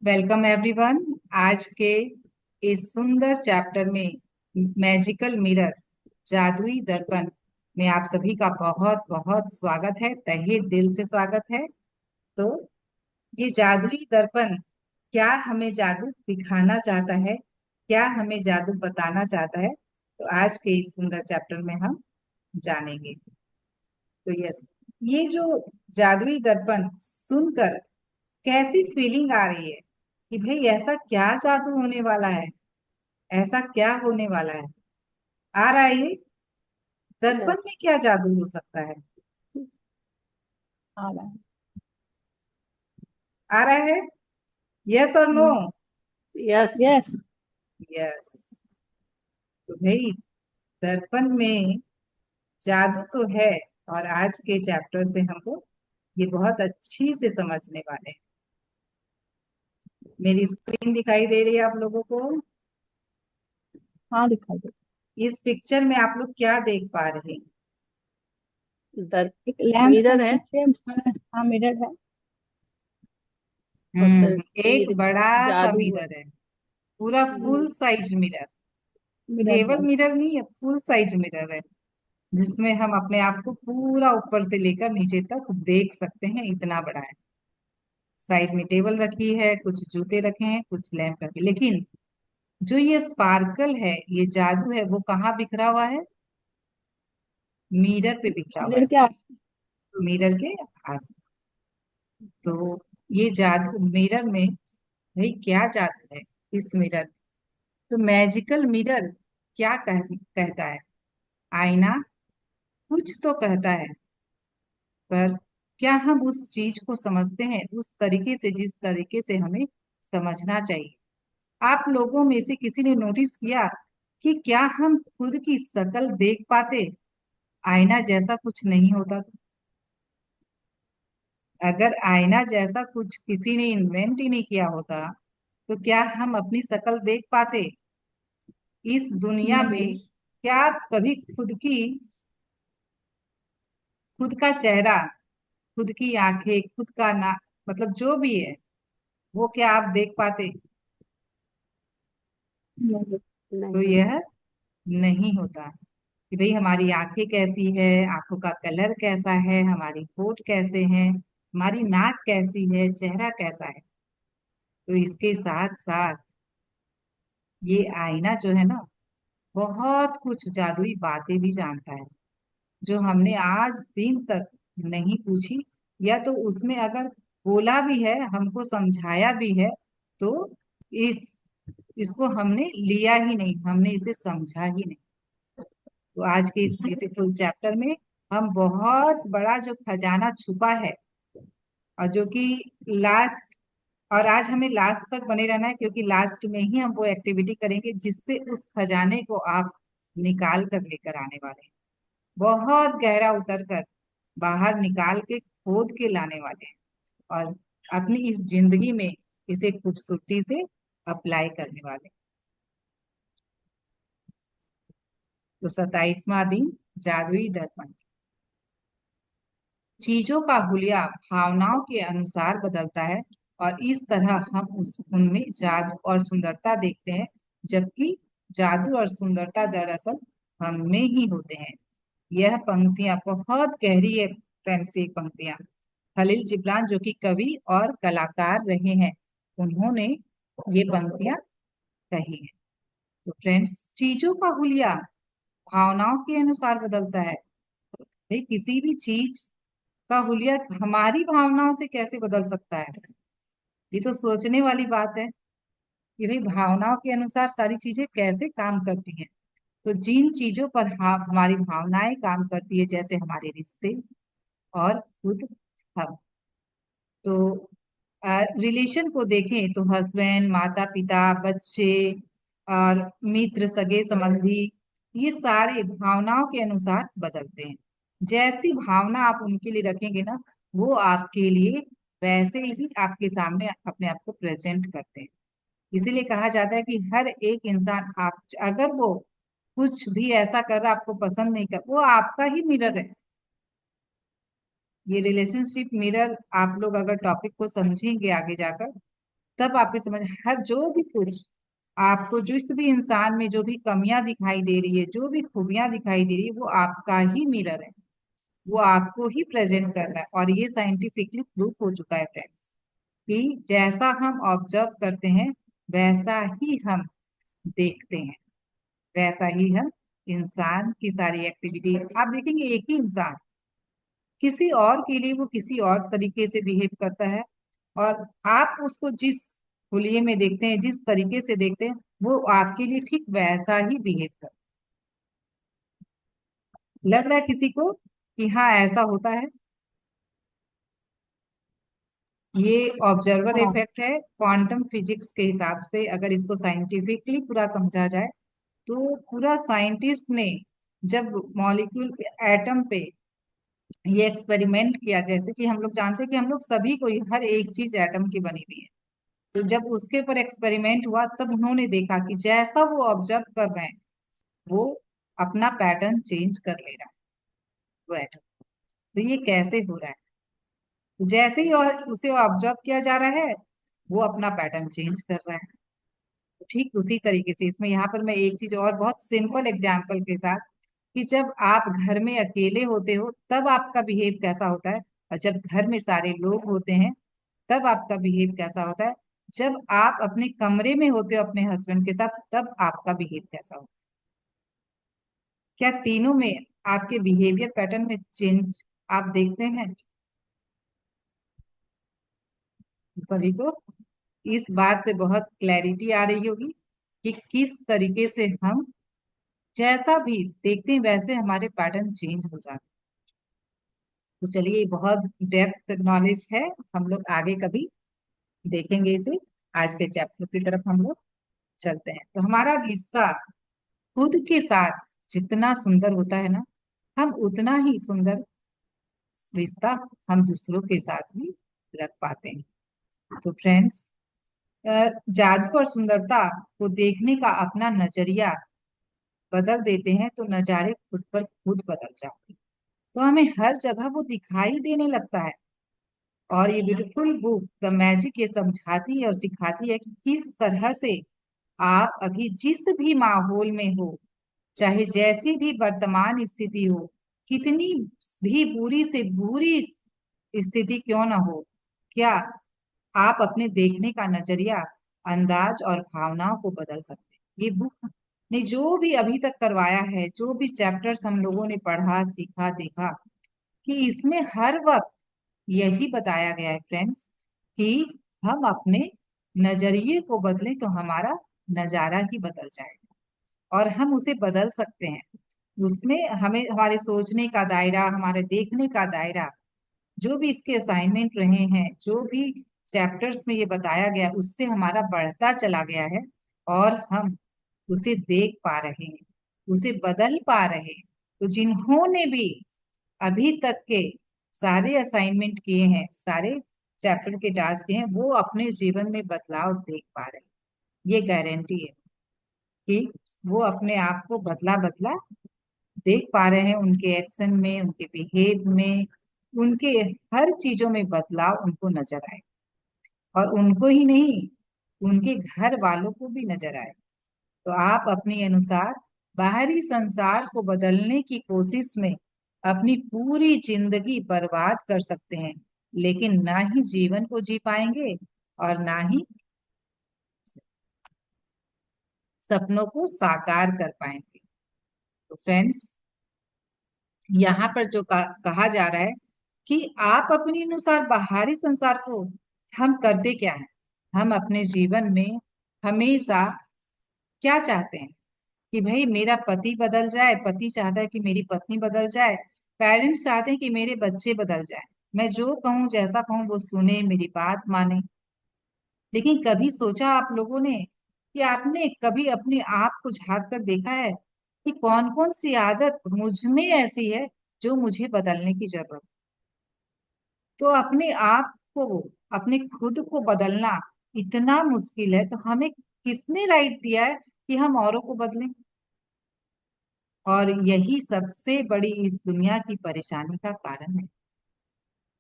Welcome everyone. आज के इस सुंदर चैप्टर में मैजिकल मिरर जादुई दर्पण में आप सभी का बहुत बहुत स्वागत है, तहे दिल से स्वागत है। तो ये जादुई दर्पण क्या हमें जादू दिखाना चाहता है, क्या हमें जादू बताना चाहता है, तो आज के इस सुंदर चैप्टर में हम जानेंगे। तो यस, ये जो जादुई दर्पण सुनकर कैसी फीलिंग आ रही है कि भाई ऐसा क्या जादू होने वाला है, ऐसा क्या होने वाला है। आ रहा है ये दर्पण यस। में क्या जादू हो सकता है। आ रहा है। आ रहा है, यस और नो। Yes yes. यस। तो भाई दर्पण में जादू तो है, और आज के चैप्टर से हमको ये बहुत अच्छी से समझने वाले हैं। मेरी स्क्रीन दिखाई दे रही है आप लोगों को। हाँ, दिखाई दे। इस पिक्चर में आप लोग क्या देख पा रहे हैं। दर एक लैंप है मिरर है। पीछे उसमें। हाँ, मिरर है। और एक तस्वीर बड़ा सा जादू है। मिरर है, पूरा फुल हम्म, साइज मिरर। मिरर केवल है। मिरर नहीं है, फुल साइज मिरर है, जिसमें हम अपने आप को पूरा ऊपर से लेकर नीचे तक देख सकते हैं, इतना बड़ा है। साइड में टेबल रखी है, कुछ जूते रखे हैं, कुछ लैंप रखे, लेकिन जो ये स्पार्कल है, ये जादू है, वो कहाँ बिखरा हुआ है। मिरर पे बिखरा हुआ मिरर है, के आस। मिरर के आस। तो ये जादू मिरर में, भाई क्या जादू है इस मिरर। तो मैजिकल मिरर क्या कहता है। आईना कुछ तो कहता है, पर क्या हम उस चीज को समझते हैं उस तरीके से जिस तरीके से हमें समझना चाहिए। आप लोगों में से किसी ने नोटिस किया कि क्या हम खुद की शक्ल देख पाते, आईना जैसा कुछ नहीं होता तो। अगर आईना जैसा कुछ किसी ने इन्वेंट ही नहीं किया होता, तो क्या हम अपनी शक्ल देख पाते इस दुनिया नहीं। में। क्या आप कभी खुद का चेहरा, खुद की आंखें, खुद का ना, मतलब जो भी है, वो क्या आप देख पाते। नहीं। तो नहीं। यह नहीं होता कि भाई हमारी आंखें कैसी है, आंखों का कलर कैसा है, हमारी होठ कैसे हैं, हमारी नाक कैसी है, चेहरा कैसा है। तो इसके साथ साथ ये आईना जो है ना, बहुत कुछ जादुई बातें भी जानता है, जो हमने आज दिन तक नहीं पूछी, या तो उसमें अगर बोला भी है, हमको समझाया भी है, तो इस इसको हमने लिया ही नहीं, हमने इसे समझा ही नहीं। तो आज के इस ब्यूटीफुल चैप्टर में हम बहुत बड़ा जो खजाना छुपा है, और जो कि लास्ट, और आज हमें लास्ट तक बने रहना है, क्योंकि लास्ट में ही हम वो एक्टिविटी करेंगे जिससे उस खजाने को आप निकाल कर लेकर आने वाले हैं। बहुत गहरा उतर कर बाहर निकाल के खोद के लाने वाले हैं, और अपनी इस जिंदगी में इसे खूबसूरती से अप्लाई करने वाले हैं। तो 27वां दिन, जादुई दर्पण। चीजों का हुलिया भावनाओं के अनुसार बदलता है, और इस तरह हम उस उनमें जादू और सुंदरता देखते हैं, जबकि जादू और सुंदरता दरअसल हम में ही होते हैं। यह पंक्तियां बहुत गहरी है फ्रेंड्स। ये पंक्तियां खलील जिब्रान, जो कि कवि और कलाकार रहे हैं, उन्होंने ये पंक्तियां कही हैं। तो फ्रेंड्स, चीजों का हुलिया भावनाओं के अनुसार बदलता है। भाई किसी भी चीज का हुलिया हमारी भावनाओं से कैसे बदल सकता है। ये तो सोचने वाली बात है कि भाई भावनाओं के अनुसार सारी चीजें कैसे काम करती हैं। तो जिन चीजों पर हमारी भावनाएं काम करती है, जैसे हमारे रिश्ते और खुद हम, तो रिलेशन को देखें तो हस्बैंड, माता पिता, बच्चे और मित्र, सगे संबंधी, ये सारे भावनाओं के अनुसार बदलते हैं। जैसी भावना आप उनके लिए रखेंगे ना, वो आपके लिए वैसे ही आपके सामने अपने आप को प्रेजेंट करते हैं। इसीलिए कहा जाता है कि हर एक इंसान, आप अगर वो कुछ भी ऐसा कर रहा आपको पसंद नहीं कर, वो आपका ही मिरर है। ये रिलेशनशिप मिरर आप लोग अगर टॉपिक को समझेंगे आगे जाकर, तब आपके समझ हर जो भी कुछ आपको जिस भी इंसान में जो भी कमियां दिखाई दे रही है, जो भी खूबियां दिखाई दे रही है, वो आपका ही मिरर है, वो आपको ही प्रेजेंट कर रहा है। और ये साइंटिफिकली प्रूफ हो चुका है फ्रेंड्स कि जैसा हम ऑब्जर्व करते हैं वैसा ही हम देखते हैं, वैसा ही हम इंसान की सारी एक्टिविटी आप देखेंगे। एक ही इंसान किसी और के लिए वो किसी और तरीके से बिहेव करता है, और आप उसको जिस हुलिये में देखते हैं, जिस तरीके से देखते हैं, वो आपके लिए ठीक वैसा ही बिहेव करता है। लग रहा है किसी को कि हाँ ऐसा होता है? ये ऑब्जर्वर हाँ इफेक्ट है क्वांटम फिजिक्स के हिसाब से। अगर इसको साइंटिफिकली पूरा समझा जाए तो पूरा साइंटिस्ट ने जब मॉलिक्यूल पे, एटम पे ये एक्सपेरिमेंट किया, जैसे कि हम लोग जानते हैं कि हम लोग सभी को हर एक चीज एटम की बनी हुई है, तो जब उसके ऊपर एक्सपेरिमेंट हुआ तब उन्होंने देखा कि जैसा वो ऑब्जर्व कर रहे हैं वो अपना पैटर्न चेंज कर ले रहा है, वो एटम। तो ये कैसे हो रहा है? तो जैसे ही और उसे ऑब्जर्व किया जा रहा है वो अपना पैटर्न चेंज कर रहा है। तो ठीक उसी तरीके से इसमें यहाँ पर मैं एक चीज और बहुत सिंपल एग्जांपल के साथ, कि जब आप घर में अकेले होते हो तब आपका बिहेव कैसा होता है, और जब घर में सारे लोग होते हैं तब आपका बिहेव कैसा होता है, जब आप अपने कमरे में होते हो अपने हस्बैंड के साथ तब आपका बिहेव कैसा होता है। क्या तीनों में आपके बिहेवियर पैटर्न में चेंज आप देखते हैं? सभी को इस बात से बहुत क्लैरिटी आ रही होगी कि किस तरीके से हम जैसा भी देखते हैं वैसे हमारे पैटर्न चेंज हो जाते हैं। तो चलिए, ये बहुत डेप्थ नॉलेज है, हम लोग आगे कभी देखेंगे इसे। आज के चैप्टर की तरफ हम लोग चलते हैं। तो हमारा रिश्ता खुद के साथ जितना सुंदर होता है ना, हम उतना ही सुंदर रिश्ता हम दूसरों के साथ भी रख पाते हैं। तो फ्रेंड्स, जादू और सुंदरता को देखने का अपना नजरिया बदल देते हैं तो नजारे खुद पर खुद बदल जाते हैं। तो हमें हर जगह वो दिखाई देने लगता है। और ये ब्यूटीफुल बुक द मैजिक ये समझाती है और सिखाती है कि किस तरह से आप अभी जिस भी माहौल में हो, चाहे जैसी भी वर्तमान स्थिति हो, कितनी भी बुरी से बुरी स्थिति क्यों ना हो, क्या आप अपने देखने का नजरिया, अंदाज और भावनाओं को बदल सकते हैं। ये बुक ने जो भी अभी तक करवाया है, जो भी चैप्टर्स हम लोगों ने पढ़ा, सीखा, देखा, कि इसमें हर वक्त यही बताया गया है फ्रेंड्स कि हम अपने नजरिए को बदलें तो हमारा नजारा ही बदल जाएगा, और हम उसे बदल सकते हैं। उसमें हमें हमारे सोचने का दायरा, हमारे देखने का दायरा, जो भी इसके असाइनमेंट रहे हैं, जो भी चैप्टर्स में ये बताया गया, उससे हमारा बढ़ता चला गया है, और हम उसे देख पा रहे हैं, उसे बदल पा रहे हैं। तो जिन्होंने भी अभी तक के सारे असाइनमेंट किए हैं, सारे चैप्टर के टास्क किए हैं, वो अपने जीवन में बदलाव देख पा रहे हैं। ये गारंटी है कि वो अपने आप को बदला बदला देख पा रहे हैं, उनके एक्शन में, उनके बिहेव में, उनके हर चीजों में बदलाव उनको नजर आए, और उनको ही नहीं, उनके घर वालों को भी नजर आए। तो आप अपने अनुसार बाहरी संसार को बदलने की कोशिश में अपनी पूरी जिंदगी बर्बाद कर सकते हैं, लेकिन ना ही जीवन को जी पाएंगे और ना ही सपनों को साकार कर पाएंगे। तो फ्रेंड्स, यहाँ पर जो कहा जा रहा है कि आप अपने अनुसार बाहरी संसार को, हम करते क्या है, हम अपने जीवन में हमेशा क्या चाहते हैं कि भाई मेरा पति बदल जाए, पति चाहता है कि मेरी पत्नी बदल जाए, पेरेंट्स चाहते हैं कि मेरे बच्चे बदल जाए, मैं जो कहूँ जैसा कहूँ वो सुने, मेरी बात माने। लेकिन कभी सोचा आप लोगों ने कि आपने कभी अपने आप को झांक कर देखा है कि कौन कौन सी आदत मुझ में ऐसी है जो मुझे बदलने की जरूरत? तो अपने आप को, अपने खुद को बदलना इतना मुश्किल है, तो हमें किसने राइट दिया है कि हम औरों को बदलें? और यही सबसे बड़ी इस दुनिया की परेशानी का कारण है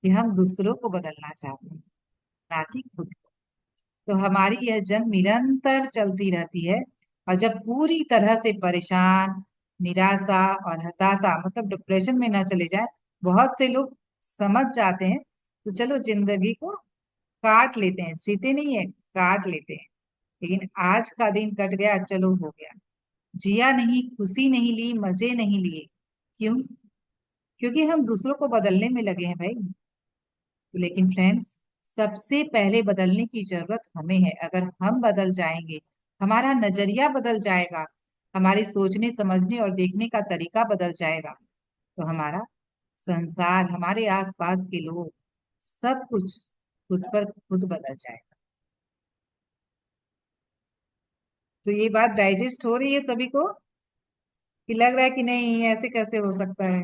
कि हम दूसरों को बदलना चाहते हैं, ना कि खुद को। तो हमारी यह जंग निरंतर चलती रहती है। और जब पूरी तरह से परेशान, निराशा और हताशा मतलब डिप्रेशन में न चले जाए, बहुत से लोग समझ जाते हैं तो चलो जिंदगी को काट लेते हैं, जीते नहीं है, काट लेते हैं। लेकिन आज का दिन कट गया, चलो हो गया। जिया नहीं, खुशी नहीं ली, मजे नहीं लिए। क्यों? क्योंकि हम दूसरों को बदलने में लगे हैं भाई। तो लेकिन फ्रेंड्स, सबसे पहले बदलने की जरूरत हमें है। अगर हम बदल जाएंगे, हमारा नजरिया बदल जाएगा, हमारी सोचने समझने और देखने का तरीका बदल जाएगा, तो हमारा संसार, हमारे आसपास के लोग, सब कुछ खुद पर खुद बदल जाएगा। तो ये बात डाइजेस्ट हो रही है सभी को कि लग रहा है कि नहीं, ऐसे कैसे हो सकता है?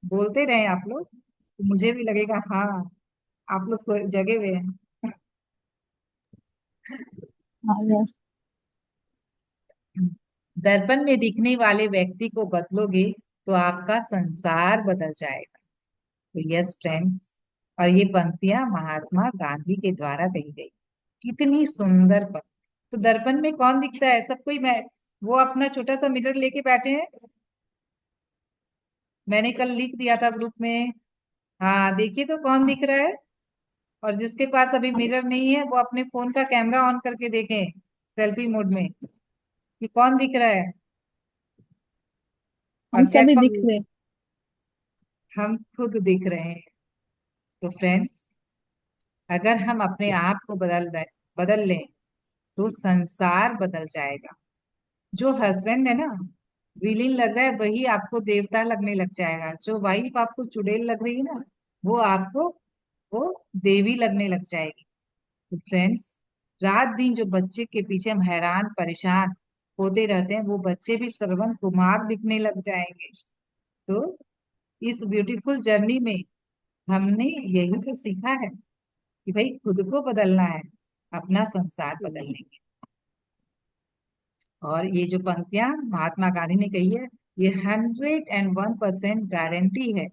बोलते रहे आप लोग तो मुझे भी लगेगा हाँ, आप लोग जगे हुए हैं। हाँ, यस। दर्पण में दिखने वाले व्यक्ति को बदलोगे तो आपका संसार बदल जाएगा। तो यस फ्रेंड्स, और ये पंक्तियां महात्मा गांधी के द्वारा कही गई। कितनी सुंदर पंक्ति। तो दर्पण में कौन दिखता है? सब कोई, मैं वो अपना छोटा सा मिरर लेके बैठे हैं। मैंने कल लिख दिया था ग्रुप में। हाँ, देखिए तो कौन दिख रहा है। और जिसके पास अभी मिरर नहीं है वो अपने फोन का कैमरा ऑन करके देखें, सेल्फी मोड में, कि कौन दिख रहा है। हम और चैट सभी दिख बॉक्स, रहे। हम खुद दिख रहे हैं। तो फ्रेंड्स, अगर हम अपने आप को बदल लें तो संसार बदल जाएगा। जो हस्बैंड है ना, विलीन लग रहा है, वही आपको देवता लगने लग जाएगा। जो वाइफ आपको चुड़ैल लग रही है ना, वो आपको वो देवी लगने लग जाएगी। तो फ्रेंड्स, रात दिन जो बच्चे के पीछे हम हैरान परेशान होते रहते हैं, वो बच्चे भी श्रवण कुमार दिखने लग जाएंगे। तो इस ब्यूटीफुल जर्नी में हमने यही तो सीखा है कि भाई खुद को बदलना है, अपना संसार बदल लेंगे। और ये जो पंक्तियां महात्मा गांधी ने कही है, ये 101% गारंटी है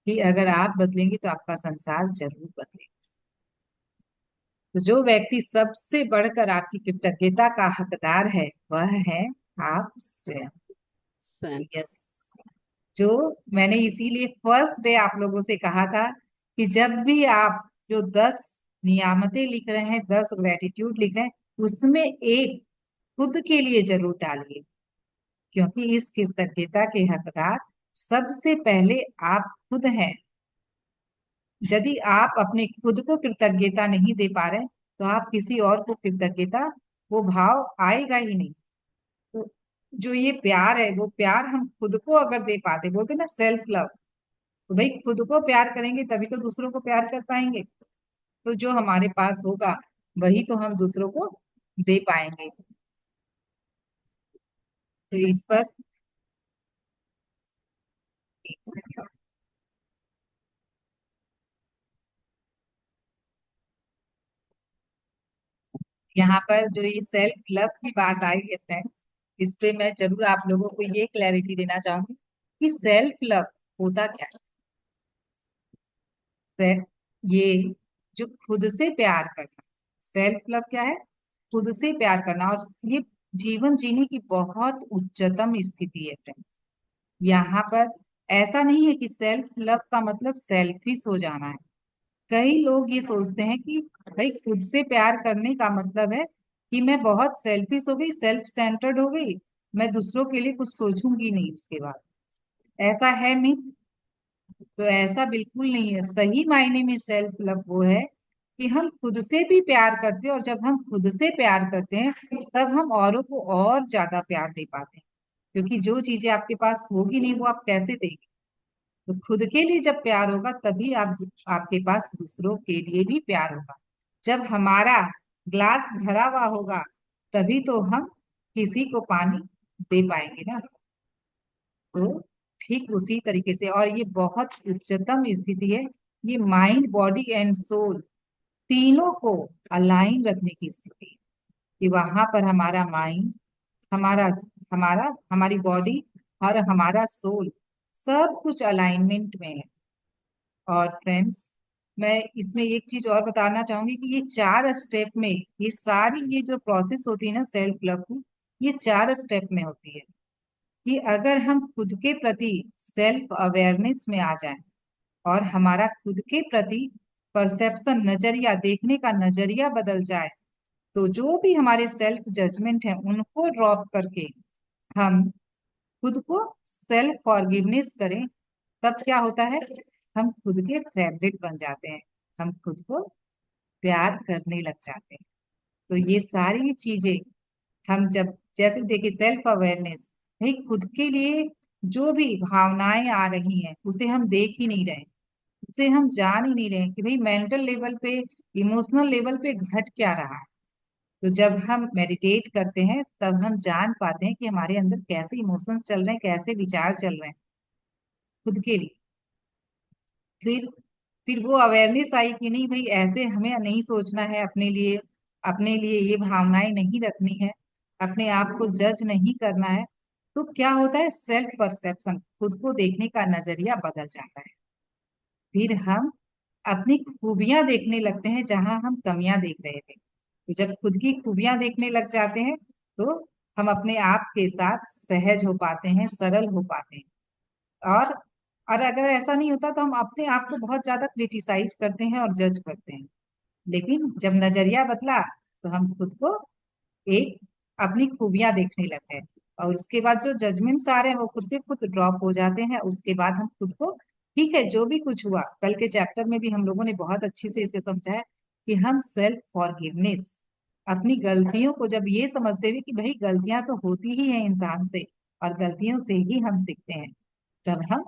कि अगर आप बदलेंगे तो आपका संसार जरूर बदलेगा। तो जो व्यक्ति सबसे बढ़कर आपकी कृतज्ञता का हकदार है, वह है आप स्वयं। स्वयं। यस। जो मैंने इसीलिए फर्स्ट डे आप लोगों से कहा था कि जब भी आप जो 10 नियामतें लिख रहे हैं, 10 ग्रेटिट्यूड लिख रहे हैं, उसमें एक खुद के लिए जरूर डालिए। क्योंकि इस कृतज्ञता के हकदार सबसे पहले आप खुद हैं। यदि आप अपने खुद को कृतज्ञता नहीं दे पा रहे, तो आप किसी और को कृतज्ञता, वो भाव आएगा ही नहीं। तो जो ये प्यार है, वो प्यार हम खुद को अगर दे पाते, बोलते ना सेल्फ लव, तो भाई खुद को प्यार करेंगे तभी तो दूसरों को प्यार कर पाएंगे। तो जो हमारे पास होगा वही तो हम दूसरों को दे पाएंगे। तो इस पर एक सेकंड। यहाँ पर जो ये सेल्फ लव की बात आई है फ्रेंड्स, इस पे मैं जरूर आप लोगों को ये क्लैरिटी देना चाहूंगी कि सेल्फ लव होता क्या है। ये जो खुद से प्यार करना, सेल्फ लव क्या है? खुद से प्यार करना। और ये जीवन जीने की बहुत उच्चतम स्थिति है फ्रेंड्स। यहाँ पर ऐसा नहीं है कि सेल्फ लव का मतलब सेल्फिश हो जाना है। कई लोग ये सोचते हैं कि भाई खुद से प्यार करने का मतलब है कि मैं बहुत सेल्फिश हो गई, सेल्फ सेंटर्ड हो गई, मैं दूसरों के लिए कुछ सोचूंगी नहीं उसके बाद। ऐसा है मिथ? तो ऐसा बिल्कुल नहीं है। सही मायने में सेल्फ लव वो है कि हम खुद से भी प्यार करते हैं, और जब हम खुद से प्यार करते हैं तब हम औरों को और ज्यादा प्यार दे पाते हैं। क्योंकि जो चीजें आपके पास होगी नहीं, वो आप कैसे देंगे? तो खुद के लिए जब प्यार होगा तभी आपके पास दूसरों के लिए भी प्यार होगा। जब हमारा ग्लास भरा हुआ होगा तभी तो हम किसी को पानी दे पाएंगे ना। तो ठीक उसी तरीके से, और ये बहुत उच्चतम स्थिति है, ये माइंड बॉडी एंड सोल तीनों को अलाइन रखने की स्थिति है। कि वहां पर हमारा माइंड, हमारा हमारा हमारी बॉडी और हमारा सोल सब कुछ अलाइनमेंट में है। और फ्रेंड्स, मैं इसमें एक चीज और बताना चाहूंगी कि ये 4 स्टेप में, ये सारी ये जो प्रोसेस होती है ना सेल्फ लव की, ये 4 स्टेप में होती है। कि अगर हम खुद के प्रति सेल्फ अवेयरनेस में आ जाएं और हमारा खुद के प्रति परसेप्शन, नजरिया, देखने का नजरिया बदल जाए, तो जो भी हमारे सेल्फ जजमेंट है उनको ड्रॉप करके हम खुद को सेल्फ फॉरगिवनेस करें, तब क्या होता है, हम खुद के फेवरेट बन जाते हैं, हम खुद को प्यार करने लग जाते हैं। तो ये सारी चीजें हम जब, जैसे देखिए सेल्फ अवेयरनेस, भाई खुद के लिए जो भी भावनाएं आ रही हैं उसे हम देख ही नहीं रहे, उसे हम जान ही नहीं रहे कि भाई मेंटल लेवल पे, इमोशनल लेवल पे घट क्या रहा है। तो जब हम मेडिटेट करते हैं तब हम जान पाते हैं कि हमारे अंदर कैसे इमोशंस चल रहे हैं, कैसे विचार चल रहे हैं खुद के लिए। फिर फिर वो अवेयरनेस आई कि नहीं भाई ऐसे हमें नहीं सोचना है अपने लिए, अपने लिए ये भावनाएं नहीं रखनी है, अपने आप को जज नहीं करना है। तो क्या होता है, सेल्फ परसेप्शन, खुद को देखने का नजरिया बदल जाता है। फिर हम अपनी खूबियां देखने लगते हैं जहां हम कमियां देख रहे थे। तो जब खुद की खूबियां देखने लग जाते हैं तो हम अपने आप के साथ सहज हो पाते हैं, सरल हो पाते हैं। और और अगर ऐसा नहीं होता तो हम अपने आप को बहुत ज्यादा क्रिटिसाइज करते हैं और जज करते हैं। लेकिन जब नजरिया बदला तो हम खुद को एक अपनी खूबियां देखने लगे हैं, और उसके बाद जो जजमेंट्स आ रहे हैं वो खुद पे खुद ड्रॉप हो जाते हैं। उसके बाद हम खुद को, ठीक है जो भी कुछ हुआ, कल के चैप्टर में भी हम लोगों ने बहुत अच्छी से इसे समझा है कि हम सेल्फ फॉरगिवनेस, अपनी गलतियों को जब ये समझते हुए कि भाई गलतियां तो होती ही हैं इंसान से और गलतियों से ही हम सीखते हैं, तब हम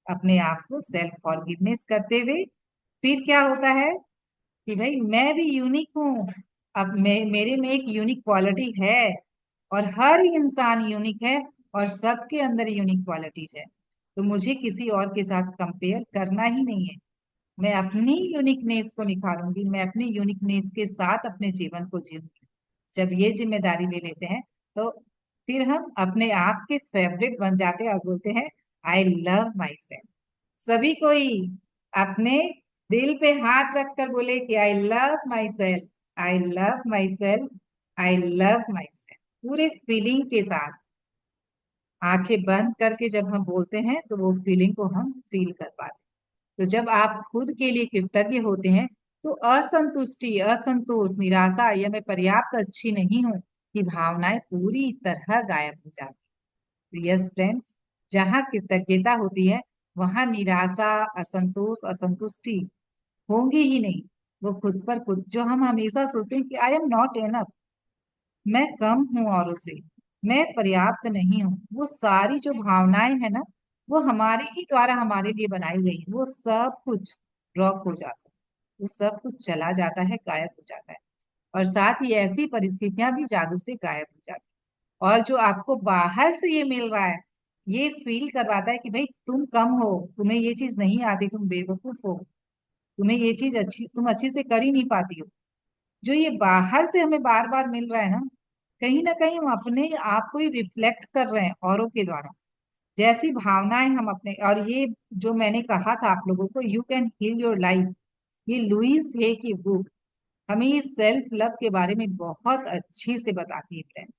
अपने आप को सेल्फ फॉरगिवनेस करते हुए, फिर क्या होता है कि भाई मैं भी यूनिक हूँ। अब मेरे में एक यूनिक क्वालिटी है, और हर इंसान यूनिक है, और सबके अंदर यूनिक क्वालिटीज है। तो मुझे किसी और के साथ कंपेयर करना ही नहीं है, मैं अपनी यूनिकनेस को निखारूंगी, मैं अपनी यूनिकनेस के साथ अपने जीवन को जीऊंगी। जब ये जिम्मेदारी ले लेते हैं तो फिर हम अपने आप के फेवरेट बन जाते हैं और बोलते हैं आई लव माई सेल्फ। सभी कोई अपने दिल पे हाथ रखकर बोले कि I love my self, I love my self, I love my self, पूरे फीलिंग के साथ। आंखें बंद करके जब हम बोलते हैं तो वो फीलिंग को हम फील कर पाते हैं। तो जब आप खुद के लिए कृतज्ञ होते हैं तो असंतुष्टि, असंतोष, निराशा या मैं पर्याप्त अच्छी नहीं हूँ की भावनाएं पूरी तरह गायब हो जाती हैं। यस फ्रेंड्स, जहाँ कृतज्ञता होती है वहां निराशा, असंतोष, असंतुष्टि होंगी ही नहीं। वो खुद पर खुद, जो हम हमेशा सोचते हैं कि आई एम नॉट एनफ, मैं कम हूं औरों से, मैं पर्याप्त नहीं हूँ, वो सारी जो भावनाएं है ना, वो हमारे ही द्वारा हमारे लिए बनाई गई है, वो सब कुछ ड्रॉप हो जाता है, वो सब कुछ चला जाता है, गायब हो जाता है। और साथ ही ऐसी परिस्थितियां भी जादू से गायब हो जाती है। और जो आपको बाहर से ये मिल रहा है, ये फील करवाता है कि भाई तुम कम हो, तुम्हें ये चीज नहीं आती, तुम बेवकूफ हो, तुम्हें ये चीज अच्छी, तुम अच्छे से कर ही नहीं पाती हो। जो ये बाहर से हमें बार बार मिल रहा है ना कहीं हम अपने आप को ही रिफ्लेक्ट कर रहे हैं औरों के द्वारा। जैसी भावनाएं हम अपने, और ये जो मैंने कहा था आप लोगों को, you can heal your life, ये लुइस है की बुक हमें इस सेल्फ लव के बारे में बहुत अच्छी से बताती है फ्रेंड्स।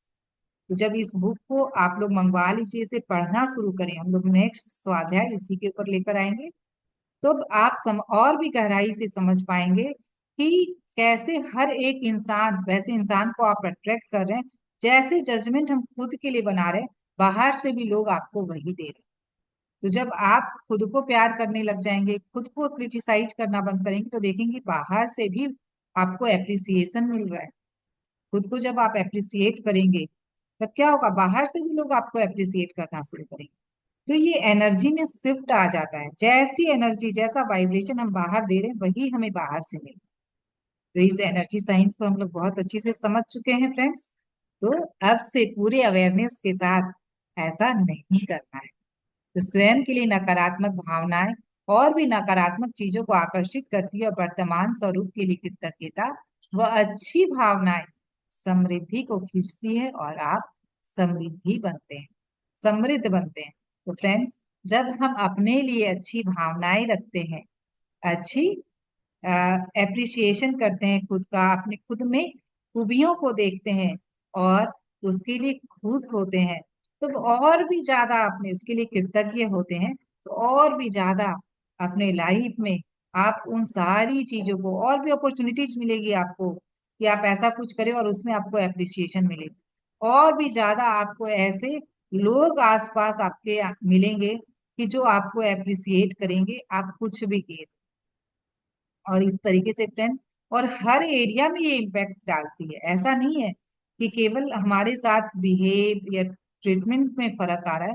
तो जब इस बुक को आप लोग मंगवा लीजिए, इसे पढ़ना शुरू करें, हम लोग नेक्स्ट स्वाध्याय इसी के ऊपर लेकर आएंगे। तो आप और भी गहराई से समझ पाएंगे कि कैसे हर एक इंसान, वैसे इंसान को आप अट्रैक्ट कर रहे हैं, जैसे जजमेंट हम खुद के लिए बना रहे हैं, बाहर से भी लोग आपको वही दे रहे हैं। तो जब आप खुद को प्यार करने लग जाएंगे, खुद को क्रिटिसाइज करना बंद करेंगे, तो देखेंगे बाहर से भी आपको एप्रिसिएशन मिल रहा है। खुद को जब आप एप्रिसिएट करेंगे तब क्या होगा, बाहर से भी लोग आपको एप्रिसिएट करना शुरू करेंगे। तो ये एनर्जी में शिफ्ट आ जाता है, जैसी एनर्जी, जैसा वाइब्रेशन हम बाहर दे रहे हैं वही हमें बाहर से मिले। तो इस एनर्जी साइंस को हम लोग बहुत अच्छी से समझ चुके हैं फ्रेंड्स। तो अब से पूरे अवेयरनेस के साथ ऐसा नहीं करना है। तो स्वयं के लिए नकारात्मक भावनाएं और भी नकारात्मक चीजों को आकर्षित करती है, और वर्तमान स्वरूप के लिए कृतज्ञता व अच्छी भावनाएं समृद्धि को खींचती है, और आप समृद्धि बनते हैं, समृद्ध बनते हैं। तो फ्रेंड्स, जब हम अपने लिए अच्छी भावनाएं रखते हैं, अच्छी एप्रिसिएशन करते हैं खुद का, अपने खुद में खूबियों को देखते हैं और उसके लिए खुश होते हैं, तो और भी ज्यादा अपने उसके लिए कृतज्ञ होते हैं, तो और भी ज्यादा अपने लाइफ में आप उन सारी चीजों को और भी अपॉर्चुनिटीज मिलेगी आपको कि आप ऐसा कुछ करें और उसमें आपको एप्रिसिएशन मिले। और भी ज्यादा आपको ऐसे लोग आसपास आपके मिलेंगे कि जो आपको एप्रिसिएट करेंगे आप कुछ भी किए। और इस तरीके से फ्रेंड्स, और हर एरिया में ये इम्पैक्ट डालती है। ऐसा नहीं है कि केवल हमारे साथ बिहेव या ट्रीटमेंट में फर्क आ रहा है,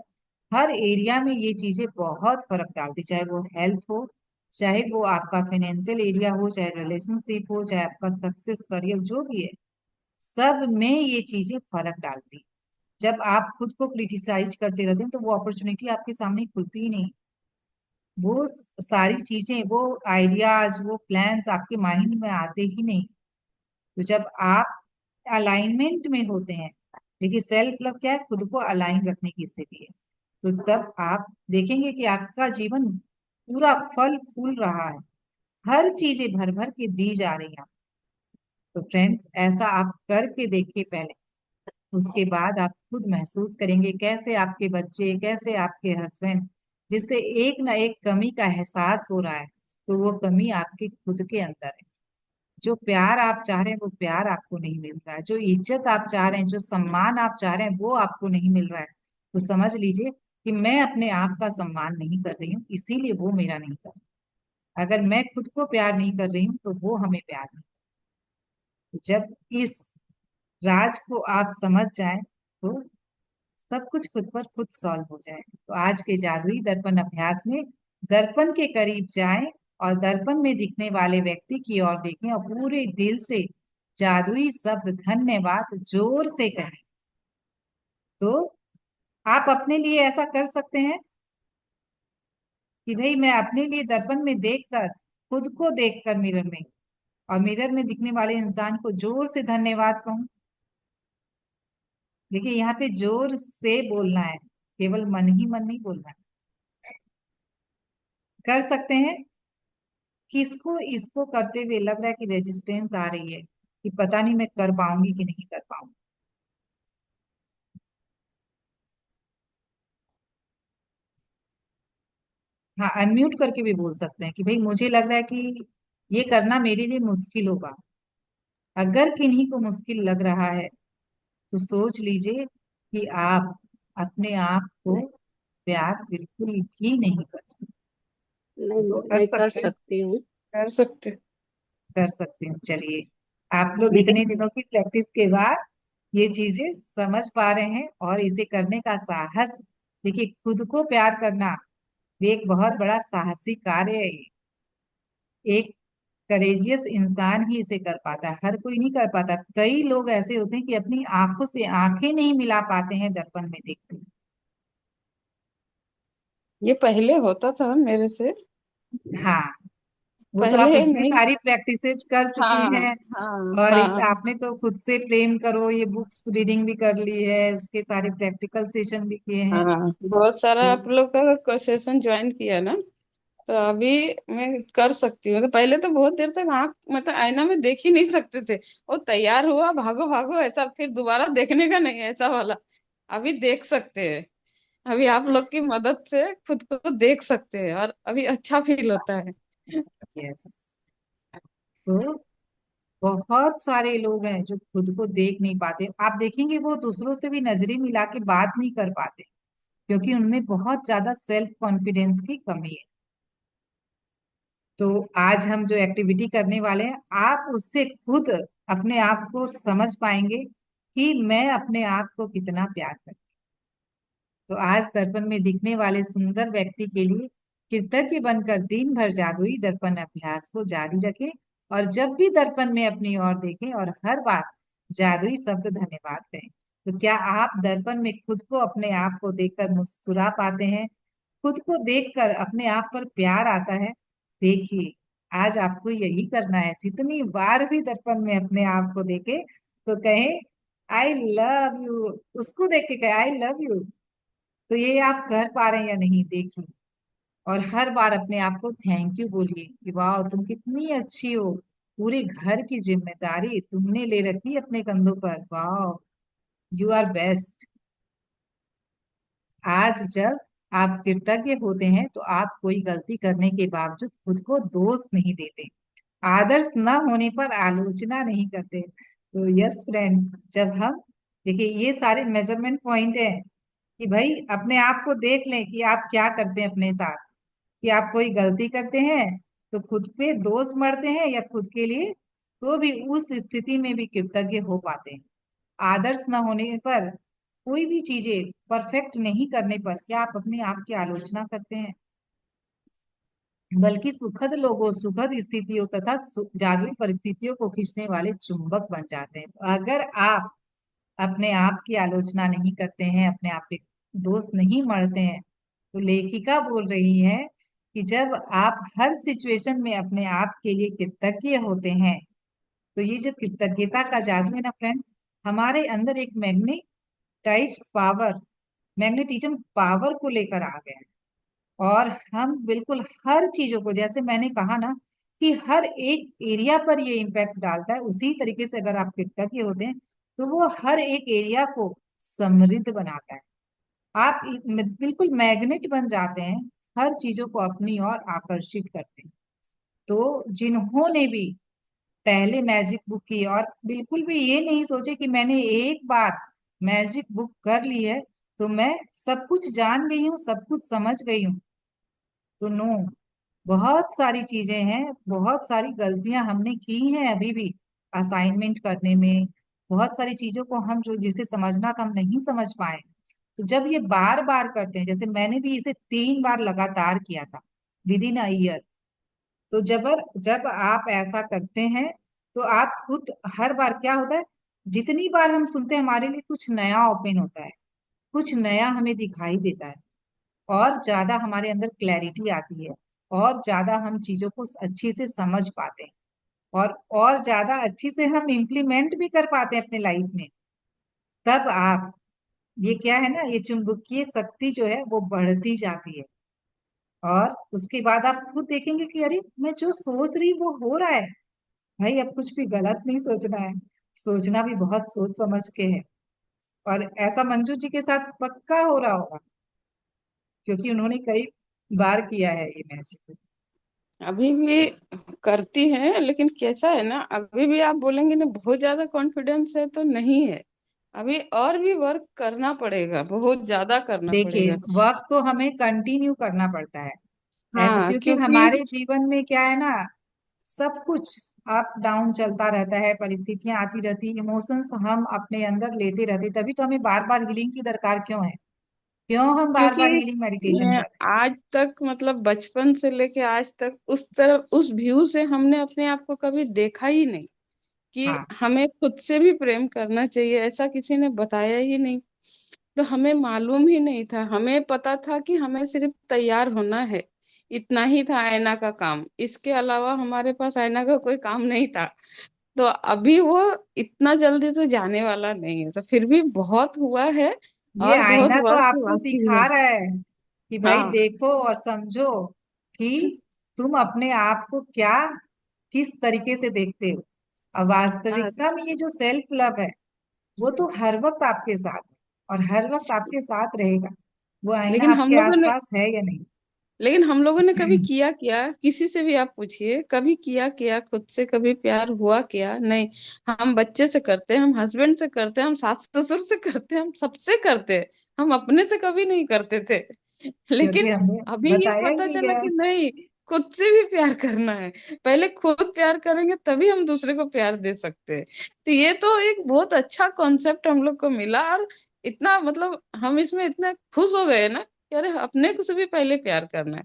हर एरिया में ये चीजें बहुत फर्क डालती, चाहे वो हेल्थ हो, चाहे वो आपका फाइनेंशियल एरिया हो, चाहे रिलेशनशिप हो, चाहे आपका सक्सेस करियर जो भी है, सब में ये चीजें फर्क डालती हैं। जब आप खुद को क्रिटिसाइज करते रहते हैं तो वो अपॉर्चुनिटी आपके सामने खुलती ही नहीं, वो सारी चीजें, वो आइडियाज, वो प्लान्स आपके माइंड में आते ही नहीं। तो जब आप अलाइनमेंट में होते हैं, देखिए सेल्फ लव क्या है, खुद को अलाइन रखने की स्थिति है, तो तब आप देखेंगे कि आपका जीवन पूरा फल फूल रहा है, हर चीजें भर भर के दी जा रही हैं। तो फ्रेंड्स, ऐसा आप करके देखिए पहले, उसके बाद आप खुद महसूस करेंगे कैसे आपके बच्चे, कैसे आपके हस्बैंड, जिससे एक ना एक कमी का एहसास हो रहा है, तो वो कमी आपके खुद के अंदर है। जो प्यार आप चाह रहे हैं वो प्यार आपको नहीं मिल रहा है, जो इज्जत आप चाह रहे हैं, जो सम्मान आप चाह रहे हैं वो आपको नहीं मिल रहा है, तो समझ लीजिए कि मैं अपने आप का सम्मान नहीं कर रही हूँ, इसीलिए वो मेरा नहीं कर रहा। अगर मैं खुद को प्यार नहीं कर रही हूँ तो वो हमें प्यार नहीं। तो जब इस राज को आप समझ जाएं तो सब कुछ खुद पर खुद सॉल्व हो जाए। तो आज के जादुई दर्पण अभ्यास में दर्पण के करीब जाएं और दर्पण में दिखने वाले व्यक्ति की ओर देखें और पूरे दिल से जादुई शब्द धन्यवाद जोर से कहें। तो आप अपने लिए ऐसा कर सकते हैं कि भाई मैं अपने लिए दर्पण में देखकर, खुद को देखकर मिरर में, और मिरर में दिखने वाले इंसान को जोर से धन्यवाद कहूं। देखिए यहाँ पे जोर से बोलना है, केवल मन ही मन नहीं बोलना है। कर सकते हैं। किसको इसको करते हुए लग रहा है कि रेजिस्टेंस आ रही है कि पता नहीं मैं कर पाऊंगी कि नहीं कर पाऊंगी? हाँ, अनम्यूट करके भी बोल सकते हैं कि भाई मुझे लग रहा है कि ये करना मेरे लिए मुश्किल होगा। अगर किन्हीं को मुश्किल लग रहा है तो सोच लीजिए कि आप अपने आप को नहीं, प्यार बिल्कुल भी नहीं करते। नहीं, कर मैं कर सकते हैं। सकती हूँ। कर सकते हैं। कर सकते हैं। चलिए, आप लोग इतने दिनों की प्रैक्टिस के बाद ये चीजें समझ पा रहे हैं और इसे करने का साहस, देखिए खुद को प्यार करना ये एक बहुत बड़ा साहसी कार्य है। एक करेजियस इंसान ही इसे कर पाता है, हर कोई नहीं कर पाता। कई लोग ऐसे होते हैं कि अपनी आंखों से आंखें नहीं मिला पाते हैं दर्पण में देखते हैं। ये पहले होता था मेरे से। हाँ, वो तो आप पहले इतनी नहीं। सारी प्रैक्टिसेज कर चुकी हाँ, हैं, हाँ, और हाँ, आपने तो खुद से प्रेम करो ये बुक्स रीडिंग भी कर ली है, उसके सारे प्रैक्टिकल सेशन भी किए हैं। हाँ, बहुत सारा तो आप लोग का सेशन ज्वाइन किया ना। तो अभी मैं कर सकती हूँ। तो पहले तो बहुत देर तक आँख मतलब आईना में देख ही नहीं सकते थे। वो तैयार हुआ, भागो भागो ऐसा, फिर दोबारा देखने का नहीं ऐसा वाला। अभी देख सकते हैं। अभी आप लोग की मदद से खुद को देख सकते हैं और अभी अच्छा फील होता है। यस, तो बहुत सारे लोग हैं जो खुद को देख नहीं पाते, आप देखेंगे वो दूसरों से भी नजरें मिला के बात नहीं कर पाते, क्योंकि उनमें बहुत ज्यादा सेल्फ कॉन्फिडेंस की कमी है। तो आज हम जो एक्टिविटी करने वाले हैं, आप उससे खुद अपने आप को समझ पाएंगे कि मैं अपने आप को कितना प्यार करती हूँ। तो आज दर्पण में दिखने वाले सुंदर व्यक्ति के लिए कृतज्ञ बनकर दिन भर जादुई दर्पण अभ्यास को जारी रखें, और जब भी दर्पण में अपनी ओर देखें और हर बार जादुई शब्द धन्यवाद कहें। तो क्या आप दर्पण में खुद को, अपने आप को देखकर मुस्कुरा पाते हैं? खुद को देखकर अपने आप पर प्यार आता है? देखिए, आज आपको यही करना है, जितनी बार भी दर्पण में अपने आप को देखे तो कहें आई लव यू, उसको देख के कहे आई लव यू। तो ये आप कर पा रहे हैं या नहीं, देखिए। और हर बार अपने आप को थैंक यू बोलिए कि वाह तुम कितनी अच्छी हो, पूरे घर की जिम्मेदारी तुमने ले रखी अपने कंधों पर, वाह यू आर बेस्ट। आज जब आप कृतज्ञ होते हैं तो आप कोई गलती करने के बावजूद खुद को दोष नहीं देते, आदर्श न होने पर आलोचना नहीं करते। तो यस फ्रेंड्स, जब हम देखिए ये सारे मेजरमेंट पॉइंट है कि भाई अपने आप को देख लें कि आप क्या करते हैं अपने साथ, कि आप कोई गलती करते हैं तो खुद पे दोष मरते हैं या खुद के लिए, तो भी उस स्थिति में भी कृतज्ञ हो पाते हैं। आदर्श न होने पर, कोई भी चीजें परफेक्ट नहीं करने पर क्या आप अपने आप की आलोचना करते हैं, बल्कि सुखद लोगों, सुखद स्थितियों तथा जादुई परिस्थितियों को खींचने वाले चुंबक बन जाते हैं। तो अगर आप अपने आप की आलोचना नहीं करते हैं, अपने आप पे दोष नहीं मढ़ते हैं, तो लेखिका बोल रही है कि जब आप हर सिचुएशन में अपने आप के लिए कृतज्ञ होते हैं, तो ये जो कृतज्ञता का जादू है ना फ्रेंड्स, हमारे अंदर एक पावर मैग्नेटिज्म पावर को लेकर आ गया है। और हम बिल्कुल हर चीजों को, जैसे मैंने कहा ना कि हर एक एरिया पर ये इम्पैक्ट डालता है, उसी तरीके से अगर आप कृतज्ञ होते हैं तो वो हर एक एरिया को समृद्ध बनाता है। आप बिल्कुल मैग्नेट बन जाते हैं, हर चीजों को अपनी ओर आकर्षित करते हैं। तो जिन्होंने भी पहले मैजिक बुक की और बिल्कुल भी ये नहीं सोचे कि मैंने एक बार मैजिक बुक कर ली है तो मैं सब कुछ जान गई हूँ, सब कुछ समझ गई हूँ, तो नो, बहुत सारी चीजें हैं, बहुत सारी गलतियां हमने की हैं अभी भी असाइनमेंट करने में, बहुत सारी चीजों को हम जो जिसे समझना था हम नहीं समझ पाए। तो जब ये बार बार करते हैं, जैसे मैंने भी इसे 3 बार लगातार किया था विद इन अ ईयर, तो जब आप ऐसा करते हैं तो आप खुद हर बार क्या होता है, जितनी बार हम सुनते हैं हमारे लिए कुछ नया ओपन होता है, कुछ नया हमें दिखाई देता है, और ज्यादा हमारे अंदर क्लैरिटी आती है, और ज्यादा हम चीजों को अच्छे से समझ पाते हैं, और ज्यादा अच्छी से हम इम्प्लीमेंट भी कर पाते हैं अपने लाइफ में। तब आप, ये क्या है ना, ये चुंबकीय शक्ति जो है वो बढ़ती जाती है, और उसके बाद आप खुद देखेंगे कि अरे मैं जो सोच रही वो हो रहा है। भाई अब कुछ भी गलत नहीं सोचना है, सोचना भी बहुत सोच समझ के है। और ऐसा मंजू जी के साथ पक्का हो रहा होगा, क्योंकि उन्होंने कई बार किया है ये मैजिक। अभी भी करती हैं, लेकिन कैसा है ना, अभी भी आप बोलेंगे ना बहुत ज्यादा कॉन्फिडेंस है, तो नहीं है। अभी और भी वर्क करना पड़ेगा, बहुत ज्यादा करना देखिए पड़ेगा। वर्क तो हमें कंटिन्यू करना पड़ता है ऐसे, हाँ, क्योंकि क्योंकि हमारे जीवन में क्या है ना, सब कुछ अप डाउन चलता रहता है, परिस्थितियां आती रहती, इमोशंस हम अपने अंदर लेते रहते, तभी तो हमें बार बार हीलिंग की दरकार क्यों है, क्यों हम बार क्योंकि बार हीलिंग मेडिटेशन कर रहे आज तक मतलब बचपन से लेके आज तक उस तरफ उस व्यू से हमने अपने आप को कभी देखा ही नहीं हैं। कि हाँ, हमें खुद से भी प्रेम करना चाहिए, ऐसा किसी ने बताया ही नहीं। तो हमें मालूम ही नहीं था, हमें पता था कि हमें सिर्फ तैयार होना है, इतना ही था आईना का काम, इसके अलावा हमारे पास आईना का कोई काम नहीं था। तो अभी वो इतना जल्दी तो जाने वाला नहीं है, तो फिर भी बहुत हुआ है ये और बहुत आईना तो वर्क आपको बाकी दिखा है। रहा है कि भाई हाँ, देखो और समझो कि तुम अपने आप को क्या, किस तरीके से देखते हो। अब हाँ। वास्तविकता में ये जो सेल्फ लव है वो तो हर वक्त आपके साथ है, और हर वक्त आपके साथ रहेगा। वो आईना लेकिन हम आपके लोगों ने आसपास है या नहीं? लेकिन हम लोगों ने कभी किया क्या, किसी से भी आप पूछिए, कभी किया क्या खुद से, कभी प्यार हुआ क्या? नहीं। हम बच्चे से करते हैं, हम हस्बैंड से करते हैं, हम सास ससुर से करते हैं, हम सबसे करते हैं। हम अपने से कभी नहीं करते थे। क्योंकि लेकिन हमें अभी ये बताया ही पता नहीं चला गया। कि नहीं, खुद से भी प्यार करना है। पहले खुद प्यार करेंगे तभी हम दूसरे को प्यार दे सकते हैं। तो ये तो एक बहुत अच्छा कॉन्सेप्ट हम लोग को मिला, और इतना मतलब हम इसमें इतना खुश हो गए ना कि अरे अपने को से भी पहले प्यार करना है।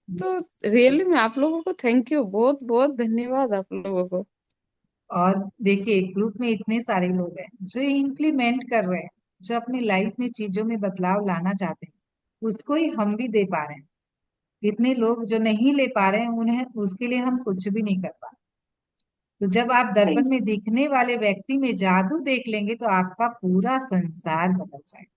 तो रियली में आप लोगों को थैंक यू, बहुत बहुत धन्यवाद आप लोगों को। और देखिए ग्रुप में इतने सारे लोग हैं जो इम्प्लीमेंट कर रहे हैं, जो अपनी लाइफ में चीजों में बदलाव लाना चाहते हैं, उसको ही हम भी दे पा रहे हैं। इतने लोग जो नहीं ले पा रहे हैं, उन्हें उसके लिए हम कुछ भी नहीं कर पा रहे। तो जब आप दर्पण में दिखने वाले व्यक्ति में जादू देख लेंगे तो आपका पूरा संसार बदल जाएगा।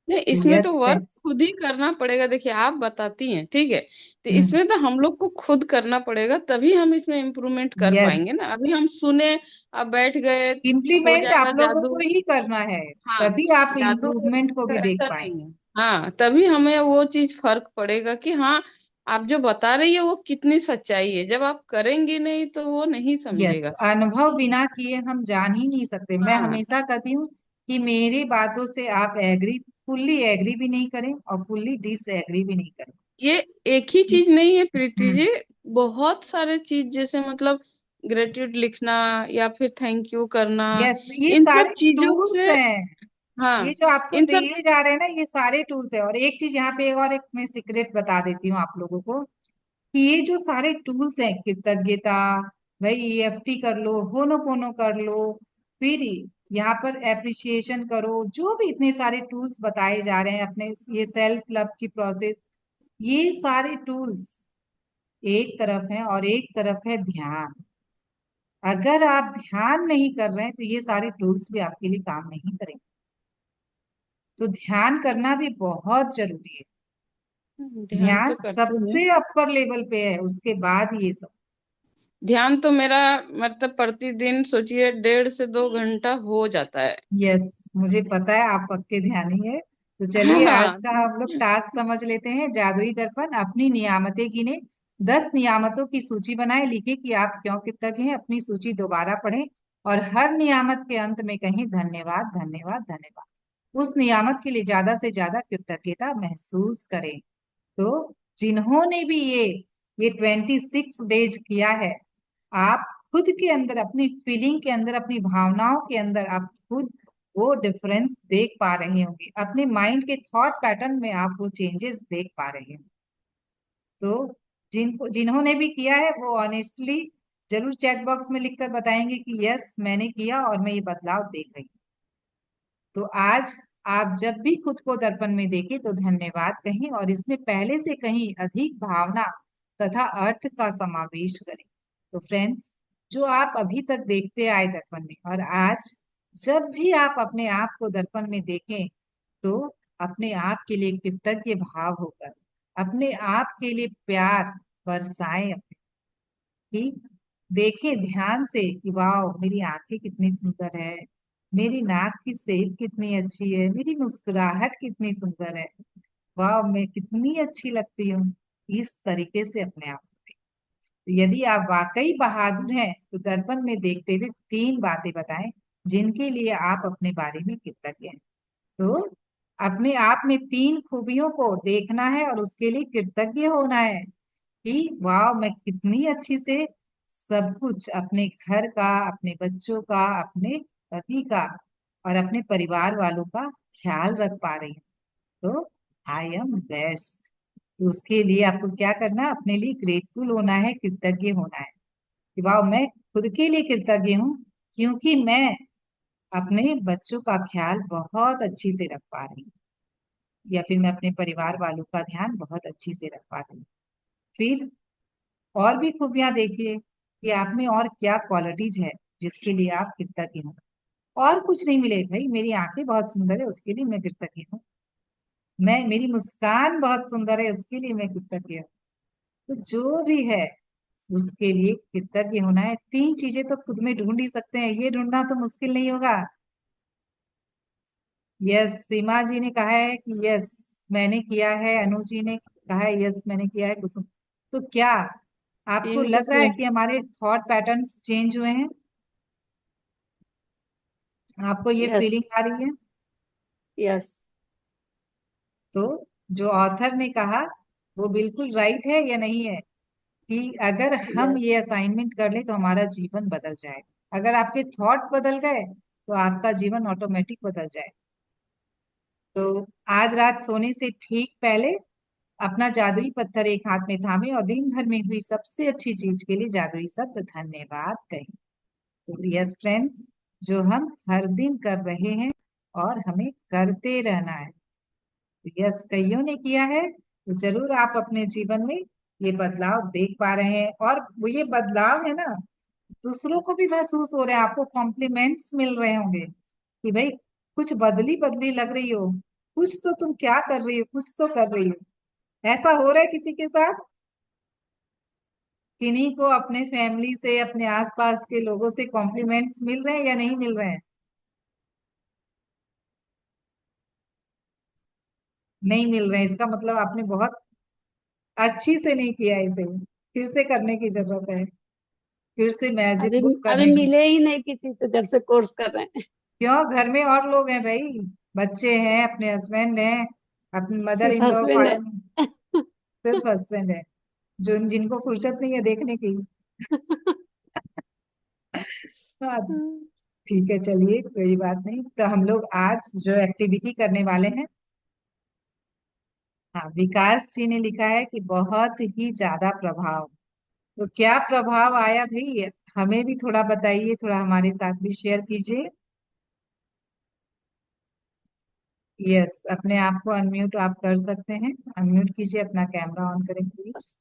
नहीं, इसमें यस तो वर्क फ्रेंड्स। खुद ही करना पड़ेगा। देखिए, आप बताती हैं, ठीक है, तो इसमें तो हम लोग को खुद करना पड़ेगा, तभी हम इसमें इम्प्रूवमेंट कर यस, पाएंगे ना। अभी हम सुने, अब बैठ गए, हो इम्प्लीमेंट जाएगा आप लोगों जादू। को ही करना है, हाँ, तभी आप जादू इम्प्रूवमेंट को भी देख ऐसा पाएंगे। नहीं है। हाँ, तभी हमें वो चीज फर्क पड़ेगा कि हाँ, आप जो बता रही है वो कितनी सच्चाई है। जब आप करेंगे नहीं तो वो नहीं यस, समझेगा। अनुभव बिना किए हम जान ही नहीं सकते। मैं हाँ, हमेशा कहती हूँ कि मेरी बातों से आप एग्री, फुल्ली एग्री भी नहीं करें और फुल्ली डिसएग्री भी नहीं करें। ये एक ही चीज नहीं है प्रीति हम्म। जी, बहुत सारे चीज, जैसे मतलब ग्रेटिट्यूड लिखना या फिर थैंक यू करना, यस, ये इन सब सारे चीजों टूल्स से। हैं। ये हाँ, जो आपको इन सब। दिए जा रहे हैं ना, ये सारे टूल्स है। और एक चीज यहाँ पे और एक मैं सीक्रेट बता देती हूँ आप लोगों को, कि ये जो सारे टूल्स हैं, कृतज्ञता, भाई ईएफटी कर लो, होनोपोनो कर लो, फिर यहाँ पर एप्रिसिएशन करो, जो भी इतने सारे टूल्स बताए जा रहे हैं अपने, ये सेल्फ लव की प्रोसेस, ये सारे टूल्स एक तरफ है और एक तरफ है ध्यान। अगर आप ध्यान नहीं कर रहे हैं तो ये सारे टूल्स भी आपके लिए काम नहीं करेंगे। तो ध्यान करना भी बहुत जरूरी है। ध्यान ध्यान तो करते हैं। सबसे अपर लेवल पे है, उसके बाद ये सब। ध्यान तो मेरा मतलब प्रतिदिन सोचिए 1.5 से 2 घंटा हो जाता है। यस, मुझे पता है आप पक्के ध्यानी है। तो चलिए आज हाँ। का हम लोग टास्क समझ लेते हैं। जादुई दर्पण अपनी नियामतें गिने, 10 नियामतों की सूची बनाए, लिखे कि आप क्यों कृतज्ञ हैं, अपनी सूची दोबारा पढ़ें और हर नियामत के अंत में कहें धन्यवाद धन्यवाद धन्यवाद। उस नियामत के लिए ज्यादा से ज्यादा कृतज्ञता महसूस करें। तो जिन्होंने भी ये 26 डेज किया है, आप खुद के अंदर, अपनी फीलिंग के अंदर, अपनी भावनाओं के अंदर आप खुद वो डिफरेंस देख पा रहे होंगे, अपने माइंड के थॉट पैटर्न में आप वो चेंजेस देख पा रहे होंगे। तो जिन्होंने भी किया है वो ऑनेस्टली जरूर चैट बॉक्स में लिखकर बताएंगे कि यस मैंने किया और मैं ये बदलाव देख रही हूँ। तो आज आप जब भी खुद को दर्पण में देखें तो धन्यवाद कहें और इसमें पहले से कहीं अधिक भावना तथा अर्थ का समावेश करें। तो फ्रेंड्स, जो आप अभी तक देखते आए दर्पण में, और आज जब भी आप अपने आप को दर्पण में देखें तो अपने आप के लिए कृतज्ञ भाव होकर अपने आप के लिए प्यार बरसाएं। कि देखें ध्यान से कि वाह मेरी आंखें कितनी सुंदर है, मेरी नाक की सेप कितनी अच्छी है, मेरी मुस्कुराहट कितनी सुंदर है, वाह मैं कितनी अच्छी लगती हूँ। इस तरीके से अपने आप को देखें। तो यदि आप वाकई बहादुर हैं तो दर्पण में देखते हुए 3 बातें बताएं जिनके लिए आप अपने बारे में कृतज्ञ हैं। तो अपने आप में 3 खूबियों को देखना है और उसके लिए कृतज्ञ होना है कि वाह मैं कितनी अच्छी से सब कुछ अपने घर का, अपने बच्चों का, अपने पति का और अपने परिवार वालों का ख्याल रख पा रही हूँ। तो आई एम बेस्ट। तो उसके लिए आपको क्या करना है, अपने लिए ग्रेटफुल होना है, कृतज्ञ होना है कि वाह मैं खुद के लिए कृतज्ञ हूँ क्योंकि मैं अपने बच्चों का ख्याल बहुत अच्छी से रख पा रही हूँ, या फिर मैं अपने परिवार वालों का ध्यान बहुत अच्छी से रख पा रही हूँ। फिर और भी खूबियां देखिए कि आप में और क्या क्वालिटीज है जिसके लिए आप कृतज्ञ हो। और कुछ नहीं मिले भाई, मेरी आंखें बहुत सुंदर है उसके लिए मैं कृतज्ञ हूँ, मैं मेरी मुस्कान बहुत सुंदर है उसके लिए मैं कृतज्ञ हूँ। तो जो भी है उसके लिए कृतज्ञ होना है। 3 चीजें तो खुद में ढूंढ ही सकते हैं, ये ढूंढना तो मुश्किल नहीं होगा। यस, सीमा जी ने कहा है कि यस मैंने किया है, अनु जी ने कहा है यस मैंने किया है, कुसुम। तो क्या आपको 3 तो लग रहा है किए। कि हमारे थॉट पैटर्न्स चेंज हुए हैं? आपको ये यस। फीलिंग आ रही है? यस। तो जो ऑथर ने कहा वो बिल्कुल राइट है या नहीं है, कि अगर हम यस। ये असाइनमेंट कर ले तो हमारा जीवन बदल जाएगा। अगर आपके थॉट बदल गए तो आपका जीवन ऑटोमेटिक बदल जाए। तो आज रात सोने से ठीक पहले अपना जादुई पत्थर एक हाथ में थामे और दिन भर में हुई सबसे अच्छी चीज के लिए जादुई शब्द धन्यवाद कहें। तो यस फ्रेंड्स, जो हम हर दिन कर रहे हैं और हमें करते रहना है। तो यस कईयों ने किया है, तो जरूर आप अपने जीवन में ये बदलाव देख पा रहे हैं। और वो ये बदलाव है ना, दूसरों को भी महसूस हो रहे हैं, आपको कॉम्प्लीमेंट्स मिल रहे होंगे कि भाई कुछ बदली बदली लग रही हो। कुछ तो तुम क्या कर रही हो, कुछ तो कर रही हो। ऐसा हो रहा है किसी के साथ? किन्हीं को अपने फैमिली से, अपने आसपास के लोगों से कॉम्प्लीमेंट्स मिल रहे हैं या नहीं मिल रहे हैं? नहीं मिल रहे हैं, इसका मतलब आपने बहुत अच्छी से नहीं किया इसे। फिर से करने की जरूरत है, फिर से मैजिक अभी बुक अभी करने की। मिले ही नहीं किसी से जब से कोर्स कर रहे हैं। क्यों, घर में और लोग हैं भाई, बच्चे हैं, अपने हस्बैंड हैं, अपनी मदर सिर्फ इन लॉ, हस्बैंड है। फादर। सिर्फ हस्बैंड है, जो जिनको फुर्सत नहीं है देखने की। हाँ, ठीक है, चलिए कोई बात नहीं। तो हम लोग आज जो एक्टिविटी करने वाले हैं, हाँ, विकास जी ने लिखा है कि बहुत ही ज्यादा प्रभाव। तो क्या प्रभाव आया भाई, हमें भी थोड़ा बताइए, थोड़ा हमारे साथ भी शेयर कीजिए। यस, अपने आप को अनम्यूट आप कर सकते हैं, अनम्यूट कीजिए, अपना कैमरा ऑन करें प्लीज।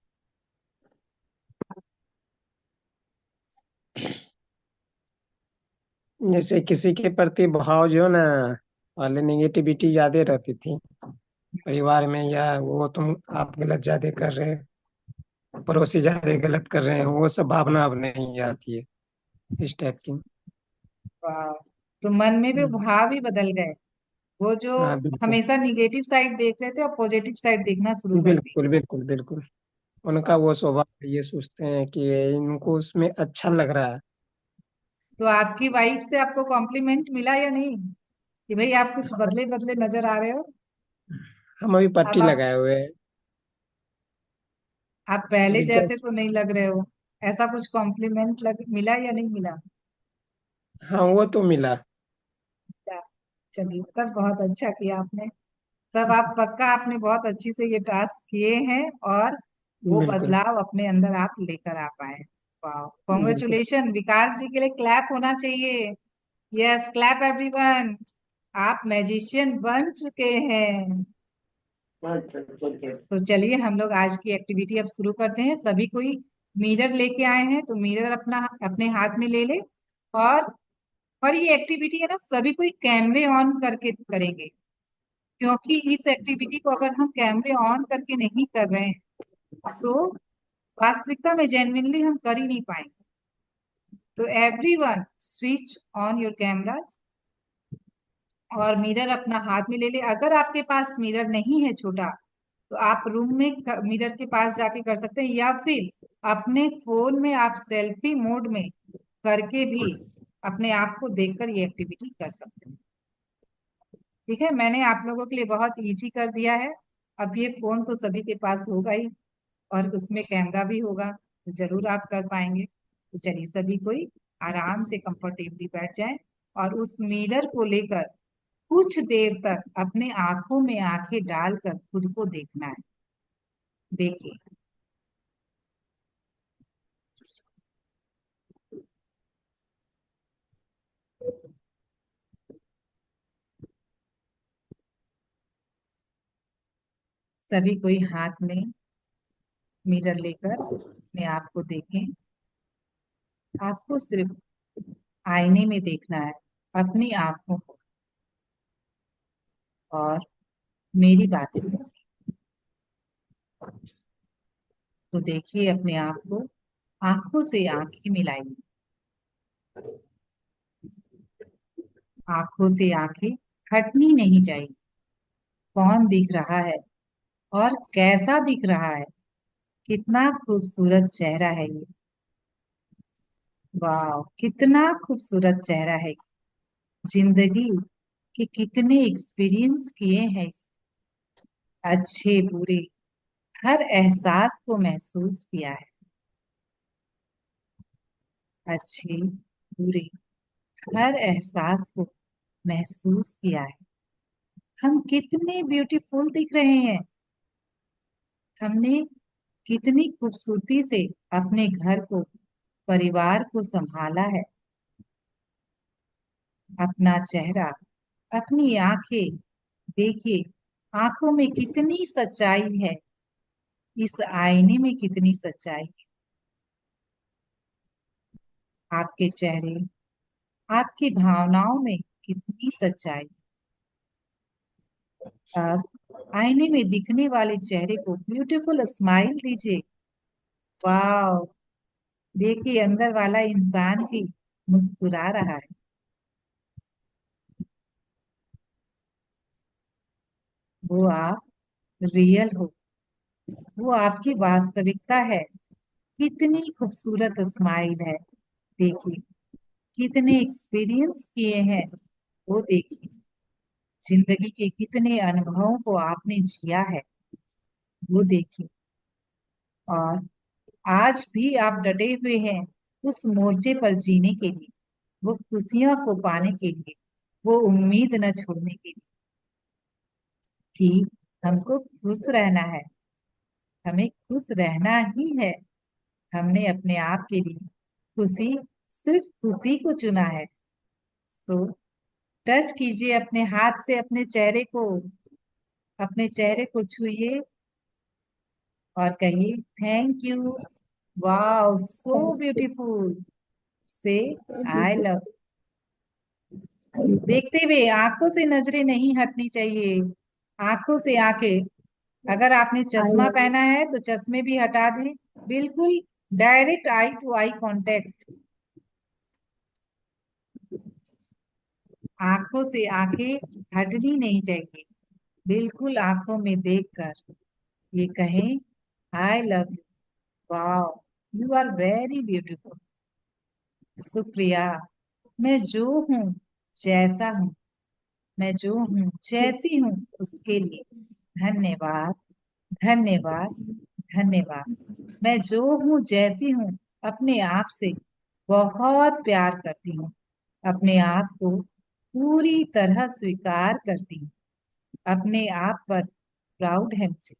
जैसे किसी के प्रति भाव जो है ना, पहले निगेटिविटी ज्यादा रहती थी परिवार में, या वो तुम आप गलत ज्यादा कर रहे हैं, पड़ोसी ज्यादा गलत कर रहे हैं, वो सब भावना अब नहीं आती है इस टाइप की। वाह, तो मन में भी हम्म, भाव ही बदल गए। वो जो हाँ बिल्कुल। हमेशा निगेटिव साइड देख रहे थे और पॉजिटिव साइड देखना शुरू कर दी। बिल्कुल बिल्कुल बिल्कुल। उनका वो स्वभाव है, ये सोचते हैं कि इनको उसमें अच्छा लग रहा है। तो आपकी वाइफ से आपको कॉम्प्लीमेंट मिला या नहीं, कि भाई आप कुछ बदले बदले नजर आ रहे हो? हम अभी अब पट्टी आप लगाए हुए हैं। आप पहले अभी जैसे जस्ट, तो नहीं लग रहे हो। ऐसा कुछ कॉम्प्लीमेंट मिला या नहीं मिला? हाँ वो तो मिला। क्या? चलिए, तब बहुत अच्छा किया आपने। तब आप पक्का, आपने बहुत अच्छी से ये टास्क किए हैं, और वो बिल्कुल बदलाव अपने अंदर आप लेकर आ पाए। वाह, बिल्कुल। कॉन्ग्रेचुलेशन, विकास जी के लिए क्लैप होना चाहिए। Yes, clap everyone. आप मैजिशियन बन चुके हैं। यस, तो चलिए हम लोग आज की एक्टिविटी अब शुरू करते हैं। सभी कोई मिरर लेके आए हैं, तो मिरर अपना अपने हाथ में ले ले। और और ये एक्टिविटी है ना, सभी कोई कैमरे ऑन करके करेंगे। क्योंकि इस एक्टिविटी को अगर हम कैमरे ऑन करके नहीं कर रहे हैं, तो वास्तविकता में जेन्युइनली हम कर ही नहीं पाएंगे। तो everyone switch on your cameras, और मिरर अपना हाथ में ले ले। अगर आपके पास मिरर नहीं है छोटा, तो आप रूम में मिरर के पास जाके कर सकते हैं, या फिर अपने फोन में आप सेल्फी मोड में करके भी अपने आप को देखकर ये एक्टिविटी कर सकते हैं। ठीक है, मैंने आप लोगों के लिए बहुत इजी कर दिया है। अब ये फोन तो सभी के पास होगा ही, और उसमें कैमरा भी होगा, तो जरूर आप कर पाएंगे। तो चलिए सभी कोई आराम से कंफर्टेबली बैठ जाएं, और उस मिरर को लेकर कुछ देर तक अपने आंखों में आंखें डालकर खुद को देखना है। देखिए, सभी कोई हाथ में मिरर लेकर अपने आप को देखें। आपको सिर्फ आईने में देखना है, अपनी आंखों को, और मेरी बातें सुन। तो देखिए अपने आप को, आंखों से आंखें मिलाइए, आंखों से आंखें हटनी नहीं चाहिए। कौन दिख रहा है और कैसा दिख रहा है, कितना खूबसूरत चेहरा है ये। वाह, कितना खूबसूरत चेहरा है। जिंदगी के कितने एक्सपीरियंस किए हैं इस, अच्छे बुरे हर एहसास को महसूस किया है। अच्छे बुरे हर एहसास को महसूस किया है। हम कितने ब्यूटीफुल दिख रहे हैं। हमने कितनी खूबसूरती से अपने घर को, परिवार को संभाला है। अपना चेहरा, अपनी आंखें देखिए, आंखों में कितनी सच्चाई है, इस आईने में कितनी सच्चाई है। आपके चेहरे, आपकी भावनाओं में कितनी सच्चाई। अब आईने में दिखने वाले चेहरे को ब्यूटीफुल स्माइल दीजिए। वाह, देखिए अंदर वाला इंसान भी मुस्कुरा रहा है। वो आप रियल हो, वो आपकी वास्तविकता है। कितनी खूबसूरत स्माइल है, देखिए। कितने एक्सपीरियंस किए हैं, वो देखिए। जिंदगी के कितने अनुभवों को आपने जिया है, वो देखिए। और आज भी आप डटे हुए हैं उस मोर्चे पर जीने के लिए, वो खुशियों को पाने के लिए, वो उम्मीद न छोड़ने के लिए कि हमको खुश रहना है। हमें खुश रहना ही है। हमने अपने आप के लिए खुशी, सिर्फ खुशी को चुना है। तो टच कीजिए अपने हाथ से अपने चेहरे को, अपने चेहरे को छूइए और कहिए thank you. Wow, so beautiful. से आई लव। देखते हुए आंखों से नजरें नहीं हटनी चाहिए, आंखों से आंखें। अगर आपने चश्मा पहना है तो चश्मे भी हटा दें। बिल्कुल direct eye to eye contact. आंखों से आंखें हटनी नहीं चाहिए। बिल्कुल आंखों में देखकर ये कहें I love you. Wow, you are very beautiful. शुक्रिया। मैं जो हूँ, जैसा हूँ, मैं जो हूँ जैसी हूँ उसके लिए धन्यवाद, धन्यवाद, धन्यवाद। मैं जो हूँ जैसी हूँ अपने आप से बहुत प्यार करती हूँ। अपने आप को पूरी तरह स्वीकार करती हूँ। अपने आप पर प्राउड है मुझे।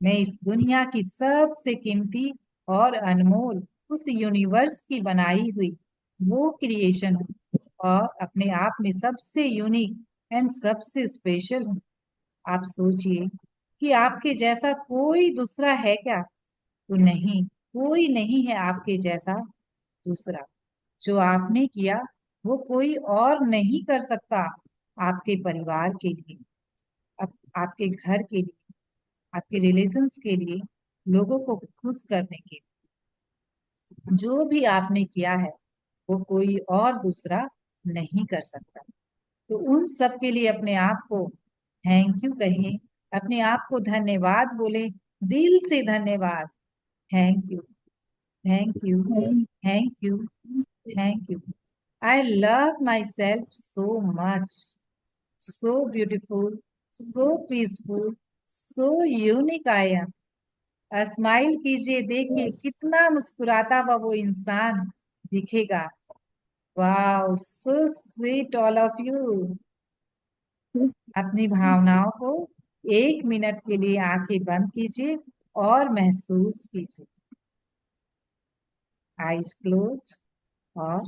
मैं इस दुनिया की सबसे कीमती और अनमोल, उस यूनिवर्स की बनाई हुई वो क्रिएशन हूँ, और अपने आप में सबसे यूनिक एंड सबसे स्पेशल हूँ। आप सोचिए कि आपके जैसा कोई दूसरा है क्या? तो नहीं, कोई नहीं है आपके जैसा दूसरा। जो आपने किया वो कोई और नहीं कर सकता। आपके परिवार के लिए, आपके घर के लिए, आपके रिलेशंस के लिए, लोगों को खुश करने के लिए जो भी आपने किया है वो कोई और दूसरा नहीं कर सकता। तो उन सब के लिए अपने आप को थैंक यू कहिए, अपने आप को धन्यवाद बोले, दिल से धन्यवाद। Thank you, thank you, thank you, thank you. I love my self so much, so beautiful, so peaceful, so unique I am. Smile कीजिए, देखिए कितना मुस्कुराता हुआ वो इंसान दिखेगा। Wow, so sweet all of you. अपनी भावनाओं को 1 मिनट के लिए आंखें बंद कीजिए और महसूस कीजिए। Eyes close. और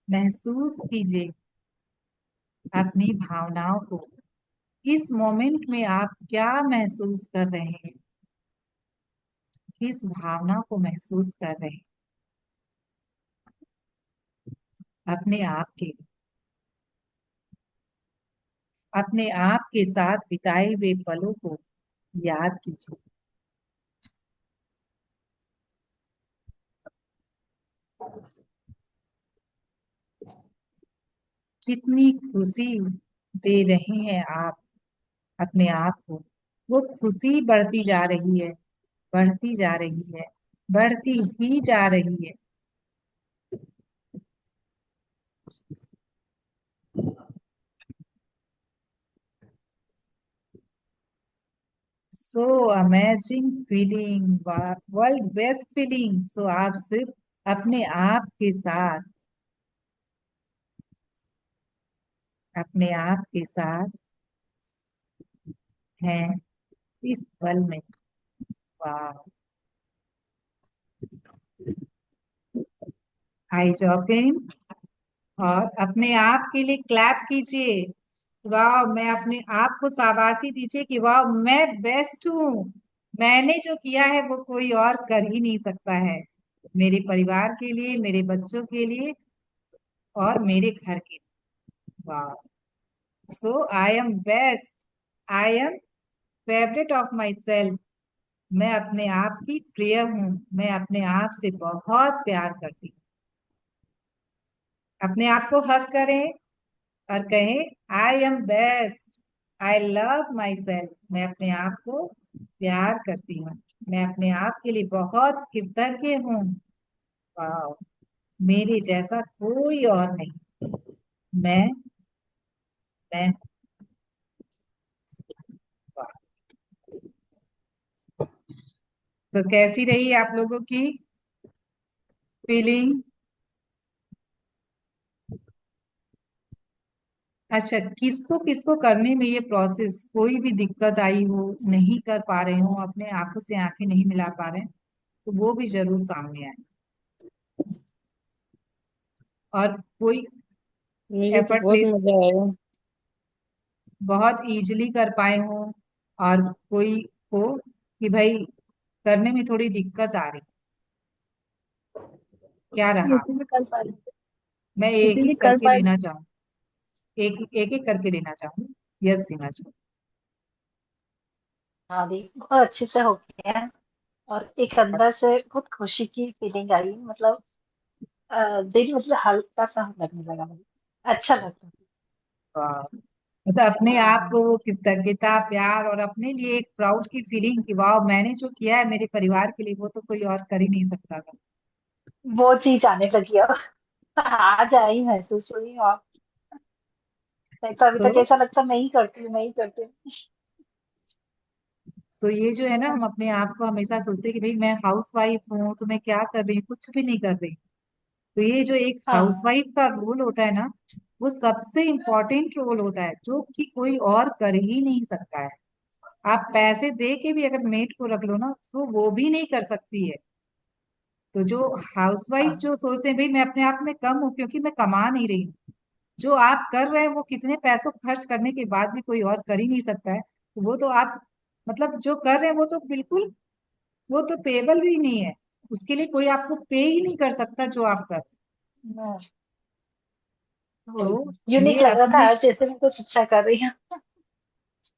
महसूस कीजिए अपनी भावनाओं को। इस मोमेंट में आप क्या महसूस कर रहे हैं? किस भावना को महसूस कर रहे हैं? अपने आप के, अपने आप के साथ बिताए हुए पलों को याद कीजिए। कितनी खुशी दे रहे हैं आप अपने आप को। वो खुशी बढ़ती जा रही है, बढ़ती जा रही है, बढ़ती ही जा रही है। So amazing feeling, world best feeling. So आप सिर्फ अपने आप के साथ, अपने आप के साथ हैं इस पल में। वाह, आईज ओपन और अपने आप के लिए क्लैप कीजिए। वाह, मैं अपने आप को शाबाशी दीजिए कि वाह मैं बेस्ट हूँ। मैंने जो किया है वो कोई और कर ही नहीं सकता है। मेरे परिवार के लिए, मेरे बच्चों के लिए और मेरे घर के लिए। वाह, so I am best. I am favourite of myself. मैं अपने आप की प्रिय हूँ। मैं अपने आप से बहुत प्यार करती हूँ। अपने आप को हक करें और कहें आई am best. I love my self. मैं अपने आप को प्यार करती हूँ। मैं अपने आप के लिए बहुत कृतज्ञ हूँ। वाह, मेरे जैसा कोई और नहीं। मैं मैं वाह। तो कैसी रही आप लोगों की फीलिंग? अच्छा, किसको किसको करने में ये प्रोसेस कोई भी दिक्कत आई हो, नहीं कर पा रहे हो, अपने आंखों से आंखें नहीं मिला पा रहे हैं, तो वो भी जरूर सामने आए। और कोई मुझे तो एफर्ट बहुत ले मजा आया। बहुत इजीली कर पाए हो, और कोई हो कि भाई करने में थोड़ी दिक्कत आ रही, क्या रहा? इसीलिए कर पा रही मैं एक इसीलिए एक कर करके पा लेना रही चाहूँ, एक एक करके लेना चाहूँ। यस सीमा जी। हाँ दी, बहुत अच्छे से हो गया है। और एक अंदर से बहुत खुशी की फीलिंग आई, मतलब दिल मतलब हल्का सा लगने लगा मुझे, अच्छा लगता वाह, मतलब अपने है। आप को वो कृतज्ञता, प्यार और अपने लिए एक प्राउड की फीलिंग कि वाह, मैंने जो किया है मेरे परिवार के लिए वो तो कोई और कर ही नहीं सकता था। वो चीज आने लगी अब। आज आई महसूस हुई। और नहीं तो अभी तो तक ऐसा लगता मैं ही करती हूँ, मैं ही करती हूँ। तो ये जो है ना, हम अपने आप को हमेशा सोचते हैं कि भाई मैं हाउस वाइफ हूँ तो मैं क्या कर रही हूँ, कुछ भी नहीं कर रही। तो ये जो एक हाउस हाँ। वाइफ का रोल होता है ना, वो सबसे इम्पोर्टेंट रोल होता है जो कि कोई और कर ही नहीं सकता है। आप पैसे दे के भी अगर मेड को रख लो ना, तो वो भी नहीं कर सकती है। तो जो हाउसवाइफ हाँ। जो सोचते हैं भाई मैं अपने आप में कम हूँ क्योंकि मैं कमा नहीं रही हूँ, जो आप कर रहे हैं वो कितने पैसों खर्च करने के बाद भी कोई और कर ही नहीं सकता है, तो वो तो आप मतलब जो कर रहे हैं वो तो बिल्कुल, वो तो पेबल भी नहीं है। उसके लिए कोई आपको पे ही नहीं कर सकता जो आप कर। हाँ, तो यूनिक ये लग रहा था अपने, आज, जैसे मैं कुछ अच्छा कर रही हूँ।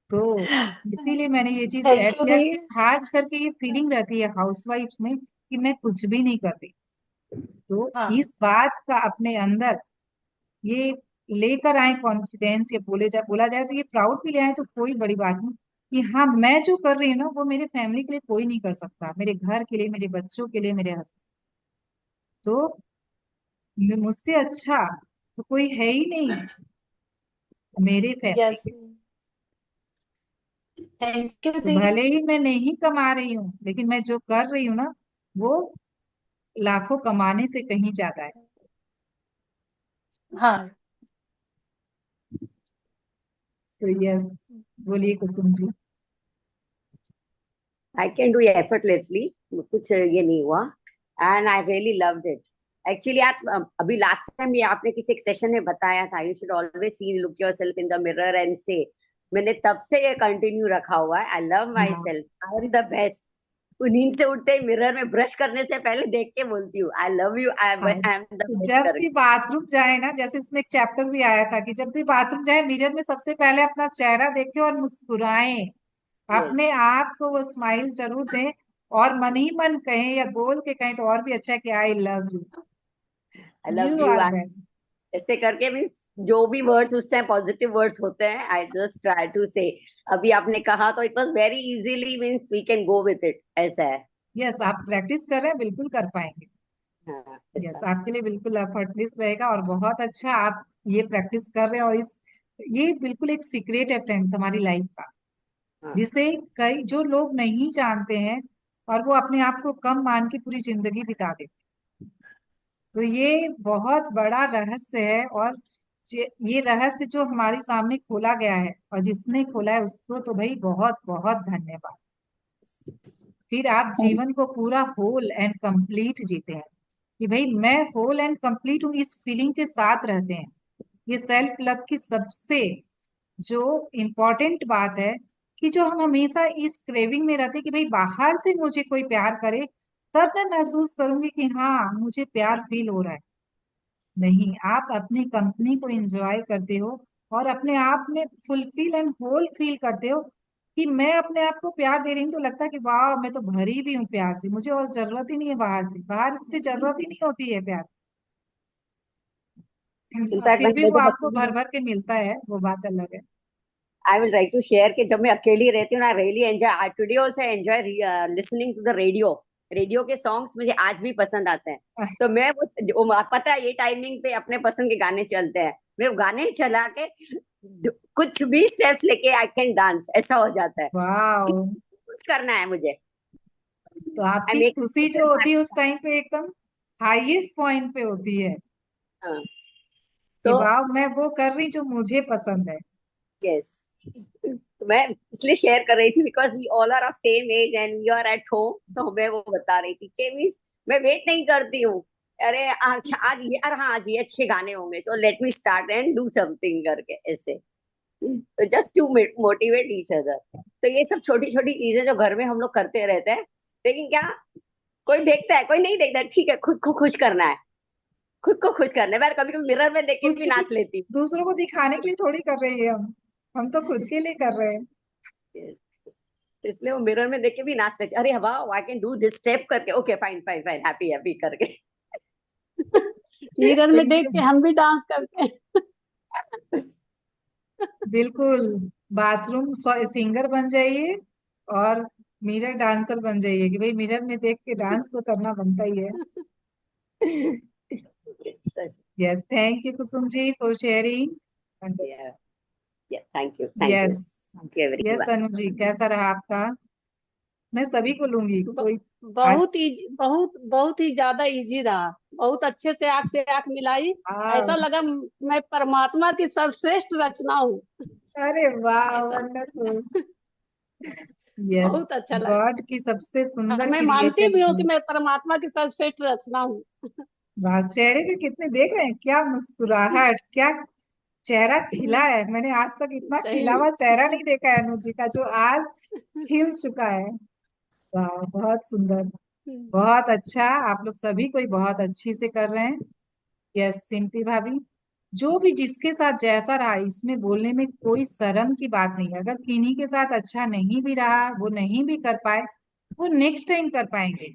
तो इसीलिए मैंने ये चीज थैंक ऐड यू किया दी। कि खास करके ये फीलिंग रहती है हाउसवाइफ में कि मैं कुछ भी नहीं कर रही। तो हाँ। इस बात का अपने अंदर ये लेकर आए कॉन्फिडेंस, या बोला जाए तो ये प्राउड भी ले आए तो कोई बड़ी बात नहीं कि हाँ मैं जो कर रही हूँ ना वो मेरे फैमिली के लिए कोई नहीं कर सकता, मेरे घर के लिए, मेरे बच्चों के लिए, मेरे हस्बैंड, तो मुझसे अच्छा तो कोई है ही नहीं मेरे फैमिली यस। के। थैंक यू तो दी। भले ही मैं नहीं कमा रही हूँ, लेकिन मैं जो कर रही हूँ ना वो लाखों कमाने से कहीं ज्यादा है। हाँ। तो यस, बोलिए कुसुम जी। आई कैन डू एफर्टलेसली, कुछ ये नहीं हुआ। And I really loved it. Actually आप अभी लास्ट टाइम ये आपने किसी एक सेशन में बताया था, you should always see look yourself in the mirror and से। मैंने तब से ये कंटिन्यू रखा हुआ है, आई लव माई हाँ, self, I am the best. नींद से उठते ही मिरर में ब्रश करने से पहले देख के बोलती हूँ आई लव यू, आई हाँ, एम द तो बेस्ट जब भी करके। बाथरूम जाए ना, जैसे इसमें एक चैप्टर भी आया था कि जब भी बाथरूम जाए मिरर में सबसे पहले अपना चेहरा देखें और मुस्कुराएं, यस, अपने आप को वो स्माइल जरूर दें, और मन ही मन कहें या बोल के कहें तो और भी अच्छा है कि I love you, I love you you. Are best. ऐसे करके मीन्स जो भी वर्ड्स उस टाइम पॉजिटिव वर्ड्स होते हैं, आई जस्ट ट्राई टू से। अभी आपने कहा तो it was very easily, means we can go with it, ऐसा है। यस, आप प्रैक्टिस कर रहे हैं, बिल्कुल कर पाएंगे। हाँ, यस, ऐसा। आपके लिए बिल्कुल एफर्टलेस रहेगा, और बहुत अच्छा आप ये प्रैक्टिस कर रहे हैं। और इस ये बिल्कुल एक सीक्रेट है फ्रेंड्स हमारी लाइफ का, हाँ, जिसे कई जो लोग नहीं जानते हैं, और वो अपने आप को कम मान के पूरी जिंदगी बिता देते हैं। तो ये बहुत बड़ा रहस्य है, और ये रहस्य जो हमारे सामने खोला गया है, और जिसने खोला है उसको तो भाई बहुत बहुत धन्यवाद। फिर आप जीवन को पूरा होल एंड कंप्लीट जीते हैं कि भाई मैं होल एंड कंप्लीट हूँ, इस फीलिंग के साथ रहते हैं। ये सेल्फ लव की सबसे जो इम्पोर्टेंट बात है, कि जो हम हमेशा इस क्रेविंग में रहते हैं कि भाई बाहर से मुझे कोई प्यार करे तब मैं महसूस करूंगी कि हाँ मुझे प्यार फील हो रहा है। नहीं, आप अपनी कंपनी को एंजॉय करते हो, और अपने आप में फुलफिल एंड होल फील करते हो कि मैं अपने आप को प्यार दे रही हूँ, तो लगता है कि वाह मैं तो भरी भी हूँ प्यार से, मुझे और जरूरत ही नहीं है बाहर से जरूरत ही नहीं होती है प्यार। इनफैक्ट फिर मैं भी वो देखो आपको भर भर के मिलता है, वो बात अलग है। I will like to share कि जब मैं अकेली रहती हूँ ना, really enjoy, today also enjoy listening to the radio. Radio के सॉन्ग्स मुझे आज भी पसंद आते हैं। तो मैं पता है ये टाइमिंग पे अपने पसंद के गाने चलते हैं, मैं वो गाने चला के कुछ भी स्टेप्स लेके आई कैन डांस, ऐसा हो जाता है वाह, कि कुछ करना है मुझे। तो आई आपकी मेक खुशी जो होती है उस टाइम पे एकदम हाईएस्ट पॉइंट पे होती है कि तो वाह मैं वो कर रही जो मुझे पसंद है। यस, मैं इसलिए शेयर कर रही थी because we all are of same age and we are at home. तो मैं वो बता रही थी कि मैं वेट नहीं करती हूँ, अरे आज ये, अरे हाँ आज ये अच्छे गाने होंगे, तो let me start and do something करके ऐसे। तो just to motivate each other. तो ये सब छोटी छोटी चीजें जो घर में हम लोग करते रहते हैं, लेकिन क्या कोई देखता है कोई नहीं देखता है, ठीक है, खुद को खुश करना है, खुद को खुश करना है। मैं कभी कभी मिरर में देख के भी कुछ भी नाच लेती दूसरों को दिखाने के लिए थोड़ी कर रहे हैं हम तो खुद के लिए कर रहे हैं। हूँ। इसलिए वो मिरर में देख के भी नाच सकते, अरे वाह I can do this step करके, okay fine fine fine, happy happy करके। मिरर में देख बिल्कुल के हम भी डांस करते हैं। बिल्कुल, बाथरूम सिंगर बन जाइए और मिरर डांसर बन जाइए कि भाई मिरर में देख के डांस तो करना बनता ही है। सच। Yes, thank you Kusum ji for sharing. Yeah thank you, thank you, yes, thank you yes everyone. Anu ji कैसा रहा आपका? मैं सभी को लूंगी ब- कोई बहुत आज। इजी, बहुत ही ज्यादा इजी रहा। बहुत अच्छे से आंख मिलाई। आ, ऐसा लगा मैं परमात्मा की सर्वश्रेष्ठ रचना हूँ। अरे वाह ऐसा वंडरफुल। यस, बहुत अच्छा लगा। गॉड की सबसे और सुंदर मैं मानती क्रिएशन भी हूँ कि थी। मैं परमात्मा की सर्वश्रेष्ठ रचना हूँ। वाह, चेहरे पे कितने देख रहे हैं, क्या मुस्कुराहट, क्या चेहरा खिला है। मैंने आज तक इतना सही खिला में। हुआ चेहरा नहीं देखा है अनु जी का जो आज खिल चुका है। वाह, बहुत सुंदर, बहुत अच्छा। आप लोग सभी कोई बहुत अच्छी से कर रहे हैं। यस सिंपी भाभी, जो भी जिसके साथ जैसा रहा इसमें बोलने में कोई शर्म की बात नहीं है। अगर किन्हीं के साथ अच्छा नहीं भी रहा, वो नहीं भी कर पाए, वो नेक्स्ट टाइम कर पाएंगे।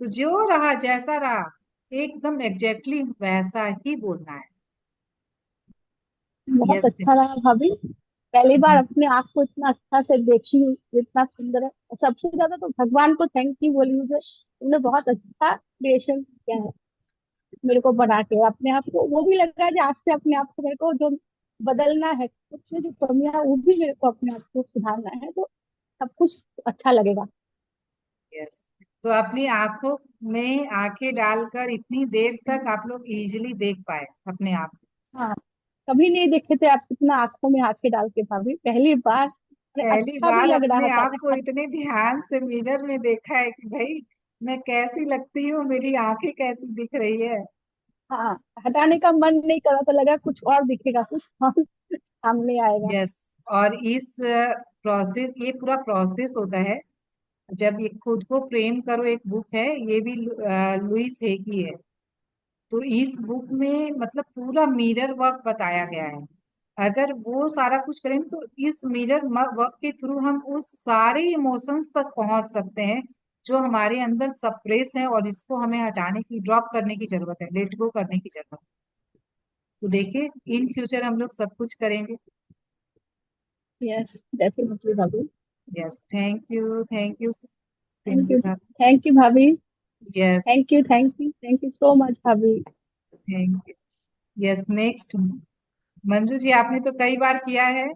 तो जो रहा जैसा रहा एकदम एग्जैक्टली वैसा ही बोलना है। बहुत यस अच्छा रहा भाभी। पहली बार अपने आप को इतना अच्छा से देखी हूँ, इतना सुंदर है। सबसे ज्यादा तो भगवान को थैंक यू बोली मुझे, तुमने बहुत अच्छा क्रिएशन किया है मेरे को बना के। अपने आप को वो भी लग रहा है कि आज से अपने आप को मेरे को जो बदलना है, कुछ जो कमियां वो भी मेरे को अपने आप को सुधारना है, तो सब कुछ अच्छा लगेगा। यस, तो अपनी आंखों में आंखें डालकर इतनी देर तक आप लोग इजीली देख पाए अपने आप को। हाँ, कभी नहीं देखे थे आप कितना आंखों में आंखें डाल के भाभी, पहली बार। अरे पहली अच्छा भी बार लग अपने रहा था। आप को इतने ध्यान से मिरर में देखा है कि भाई मैं कैसी लगती हूँ, मेरी आंखें कैसी दिख रही है। हाँ, हटाने का मन नहीं कर रहा था, लगा कुछ और दिखेगा, कुछ और सामने आएगा। यस, और इस प्रोसेस, ये पूरा प्रोसेस होता है जब ये खुद को प्रेम करो, एक बुक है ये भी लुइस है की है। तो इस बुक में मतलब पूरा मिरर वर्क बताया गया है। अगर वो सारा कुछ करें तो इस मिरर वर्क के थ्रू हम उस सारे इमोशंस तक पहुंच सकते हैं जो हमारे अंदर सप्रेस है, और इसको हमें हटाने की, ड्रॉप करने की जरूरत है, लेट गो करने की जरूरत है। तो देखिए इन फ्यूचर हम लोग सब कुछ करेंगे। यस, डेफिनेटली भाभी। Yes, thank you, thank you thank Simpi you, भाभी। थैंक यू भाभी। Yes, thank you, thank you, thank you so much भाभी। Thank you. Yes, next Manju ji, आपने तो कई बार किया है,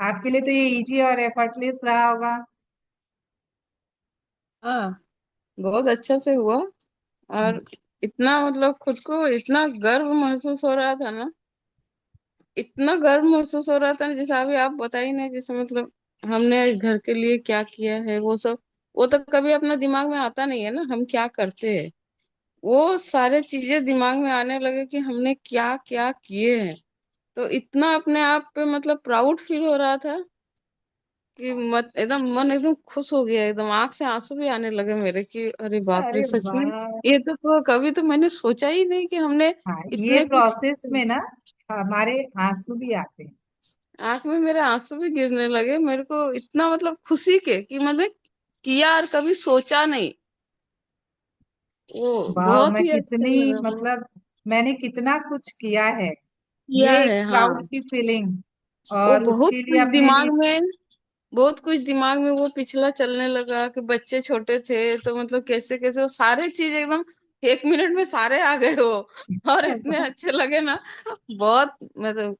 आपके लिए तो ये इजी और एफर्टलेस रहा होगा। हाँ, बहुत अच्छा से हुआ। और इतना मतलब खुद को इतना गर्व महसूस हो रहा था ना, इतना गर्व महसूस हो रहा था ना, जैसे अभी आप बताई ना, जैसे मतलब हमने घर के लिए क्या किया है वो सब, वो तो कभी अपना दिमाग में आता नहीं है ना, हम क्या करते हैं। वो सारे चीजें दिमाग में आने लगे कि हमने क्या क्या किए हैं। तो इतना अपने आप पे मतलब प्राउड फील हो रहा था कि मत एकदम मन एकदम खुश हो गया, एकदम आंख से आंसू भी आने लगे मेरे कि अरे बाप रे, अरे सच में वाह। ये तो कभी तो मैंने सोचा ही नहीं कि हमने हाँ, ये इतने कुछ। प्रोसेस में ना हमारे आंसू भी आते हैं। आंख में मेरे आंसू भी गिरने लगे, मेरे को इतना मतलब खुशी के कि मतलब किया और कभी सोचा नहीं। वो वाह, बहुत मैं ही अच्छा कितनी लगा, बहुत मतलब मैंने कितना कुछ किया है। किया ये एक है। प्राउड हाँ, की फीलिंग। वो और बहुत उसके लिए कुछ अपने दिमाग लिए में, बहुत कुछ दिमाग में वो पिछला चलने लगा कि बच्चे छोटे थे तो मतलब कैसे कैसे वो सारे चीज एकदम 1 मिनट में सारे आ गए वो, और इतने अच्छे लगे ना। बहुत मतलब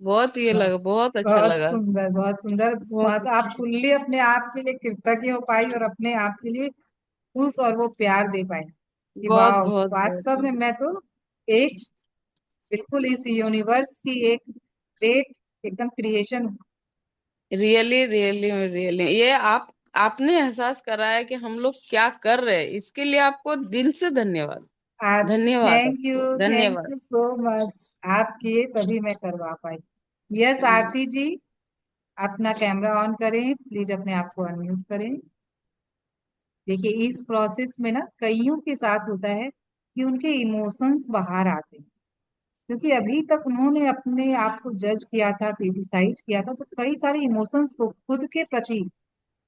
बहुत ये लगा, बहुत अच्छा बहुत लगा। सुंदर, बहुत सुंदर। बहुत वहां तो अच्छा। आप फुल्ली अपने आप के लिए कृतज्ञ हो पाई और अपने आप के लिए खुश और वो प्यार दे पाई कि बहुत वाह, बहुत वास्तव बहुत में मैं तो एक बिल्कुल इस यूनिवर्स की एक ग्रेट एकदम क्रिएशन हूँ। रियली रियली रियली, ये आपने एहसास कराया कि हम लोग क्या कर रहे हैं, इसके लिए आपको दिल से धन्यवाद। धन्यवाद थैंक यू, आपको, थैंक धन्यवाद। You so much. आप किए तभी मैं करवा पाई। यस हम्म, आरती जी, अपना कैमरा ऑन करें प्लीज, अपने आप को अनम्यूट करें। देखिए, इस प्रोसेस में ना कईयों के साथ होता है कि उनके इमोशंस बाहर आते हैं, क्योंकि अभी तक उन्होंने अपने आप को जज किया था, क्रिटिसाइज किया था, तो कई सारे इमोशंस को, खुद के प्रति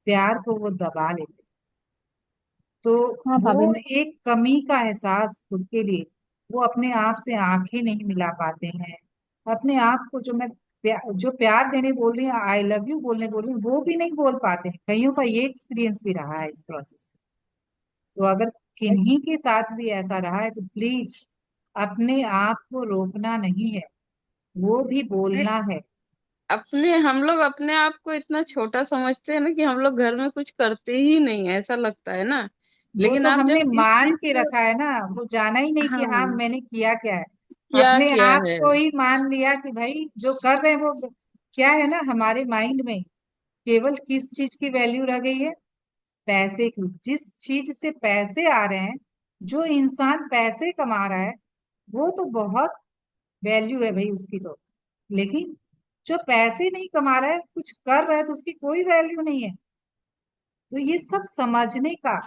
प्यार को वो दबा लेते। तो हाँ वो भाभी। एक कमी का एहसास खुद के लिए, वो अपने आप से आंखें नहीं मिला पाते हैं। अपने आप को जो मैं जो प्यार देने बोल रही हूँ, आई लव यू बोलने बोल रही हूँ, वो भी नहीं बोल पाते हैं। कईयों का ये एक्सपीरियंस भी रहा है इस प्रोसेस। तो अगर किन्हीं के साथ भी ऐसा रहा है तो प्लीज अपने आप को रोकना नहीं है, वो भी बोलना है। अपने हम लोग अपने आप को इतना छोटा समझते हैं ना कि हम लोग घर में कुछ करते ही नहीं है, ऐसा लगता है ना। वो लेकिन तो आप हमने जब इस मान चीज के को, रखा है ना, वो जाना ही नहीं कि हाँ हाँ, मैंने किया क्या है। क्या अपने किया आप है। को ही मान लिया कि भाई जो कर रहे हैं वो क्या है ना, हमारे माइंड में केवल किस चीज की वैल्यू रह गई है? पैसे की। जिस चीज से पैसे आ रहे हैं, जो इंसान पैसे कमा रहा है, वो तो बहुत वैल्यू है भाई उसकी तो। लेकिन जो पैसे नहीं कमा रहा है, कुछ कर रहा है, तो उसकी कोई वैल्यू नहीं है। तो ये सब समझने का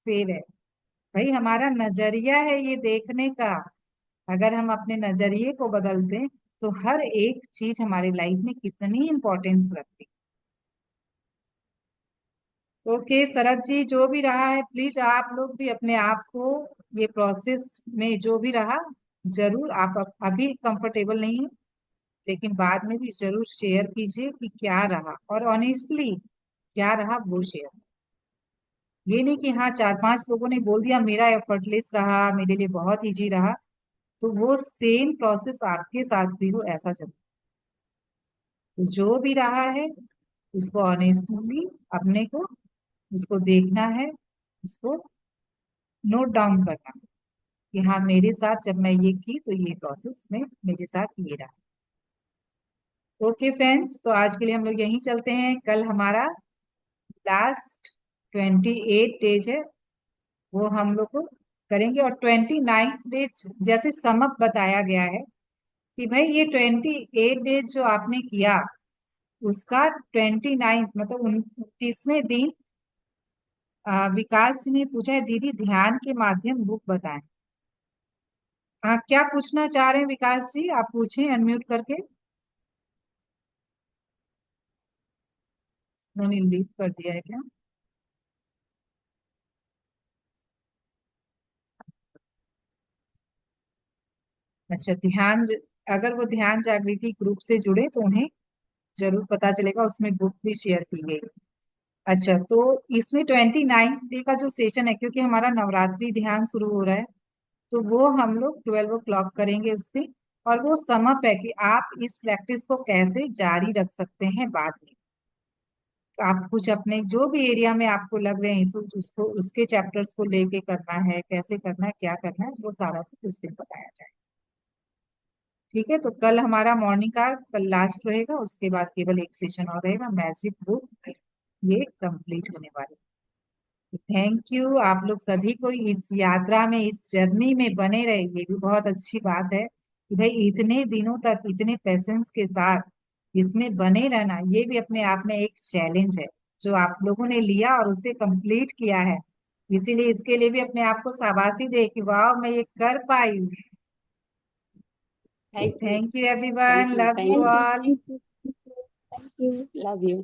फेर है भाई, हमारा नजरिया है ये देखने का। अगर हम अपने नजरिए को बदल दें तो हर एक चीज हमारी लाइफ में कितनी इंपॉर्टेंस रखती। ओके शरद जी, जो भी रहा है प्लीज आप लोग भी अपने आप को, ये प्रोसेस में जो भी रहा, जरूर आप अभी कंफर्टेबल नहीं है, लेकिन बाद में भी जरूर शेयर कीजिए कि क्या रहा, और ऑनेस्टली क्या रहा वो शेयर। ये नहीं कि हाँ 4-5 लोगों ने बोल दिया मेरा एफर्टलेस रहा, मेरे लिए बहुत इजी रहा, तो वो सेम प्रोसेस आपके साथ भी हो ऐसा चल। तो जो भी रहा है उसको ऑनेस्टली अपने को, उसको देखना है, उसको नोट डाउन करना है कि हाँ मेरे साथ जब मैं ये की तो ये प्रोसेस में मेरे साथ ये रहा। ओके फ्रेंड्स, तो आज के लिए हम लोग यहीं चलते हैं। कल हमारा लास्ट 28 डेज है, वो हम लोग को करेंगे। और 29th डे जैसे समअप बताया गया है कि भाई ये 28 डेज जो आपने किया, उसका 29th मतलब 29वें दिन विकास जी ने पूछा है दीदी ध्यान के माध्यम बुक बताएं। क्या पूछना चाह रहे हैं विकास जी? आप पूछें अनम्यूट करके। उन्होंने लीव कर दिया है क्या? अच्छा, अगर वो ध्यान जागृति ग्रुप से जुड़े तो उन्हें जरूर पता चलेगा, उसमें बुक भी शेयर की गई। अच्छा, तो इसमें 29th डे का जो सेशन है, क्योंकि हमारा नवरात्रि ध्यान शुरू हो रहा है, तो वो हम लोग 12 o'clock करेंगे उस दिन। और वो समअप है कि आप इस प्रैक्टिस को कैसे जारी रख सकते हैं बाद में। आप कुछ अपने जो भी एरिया में आपको लग रहे हैं उसको, उसके चैप्टर्स को लेके करना है, कैसे करना है, क्या करना है, वो सारा कुछ उस दिन बताया जाए। ठीक है, तो कल हमारा मॉर्निंग का कल लास्ट रहेगा, उसके बाद केवल एक सेशन और रहेगा, मैजिक बुक ये कंप्लीट होने वाली। थैंक यू आप लोग सभी को, इस यात्रा में, इस जर्नी में बने रहे, ये भी बहुत अच्छी बात है कि भाई इतने दिनों तक इतने पेशेंस के साथ इसमें बने रहना ये भी अपने आप में एक चैलेंज है जो आप लोगों ने लिया और उसे कंप्लीट किया है। इसीलिए इसके लिए भी अपने आप को शाबाशी दे कि वाह मैं ये कर पाई। Thank you, thank you thank everyone, you, love thank you you, all. Thank you, thank you, love you.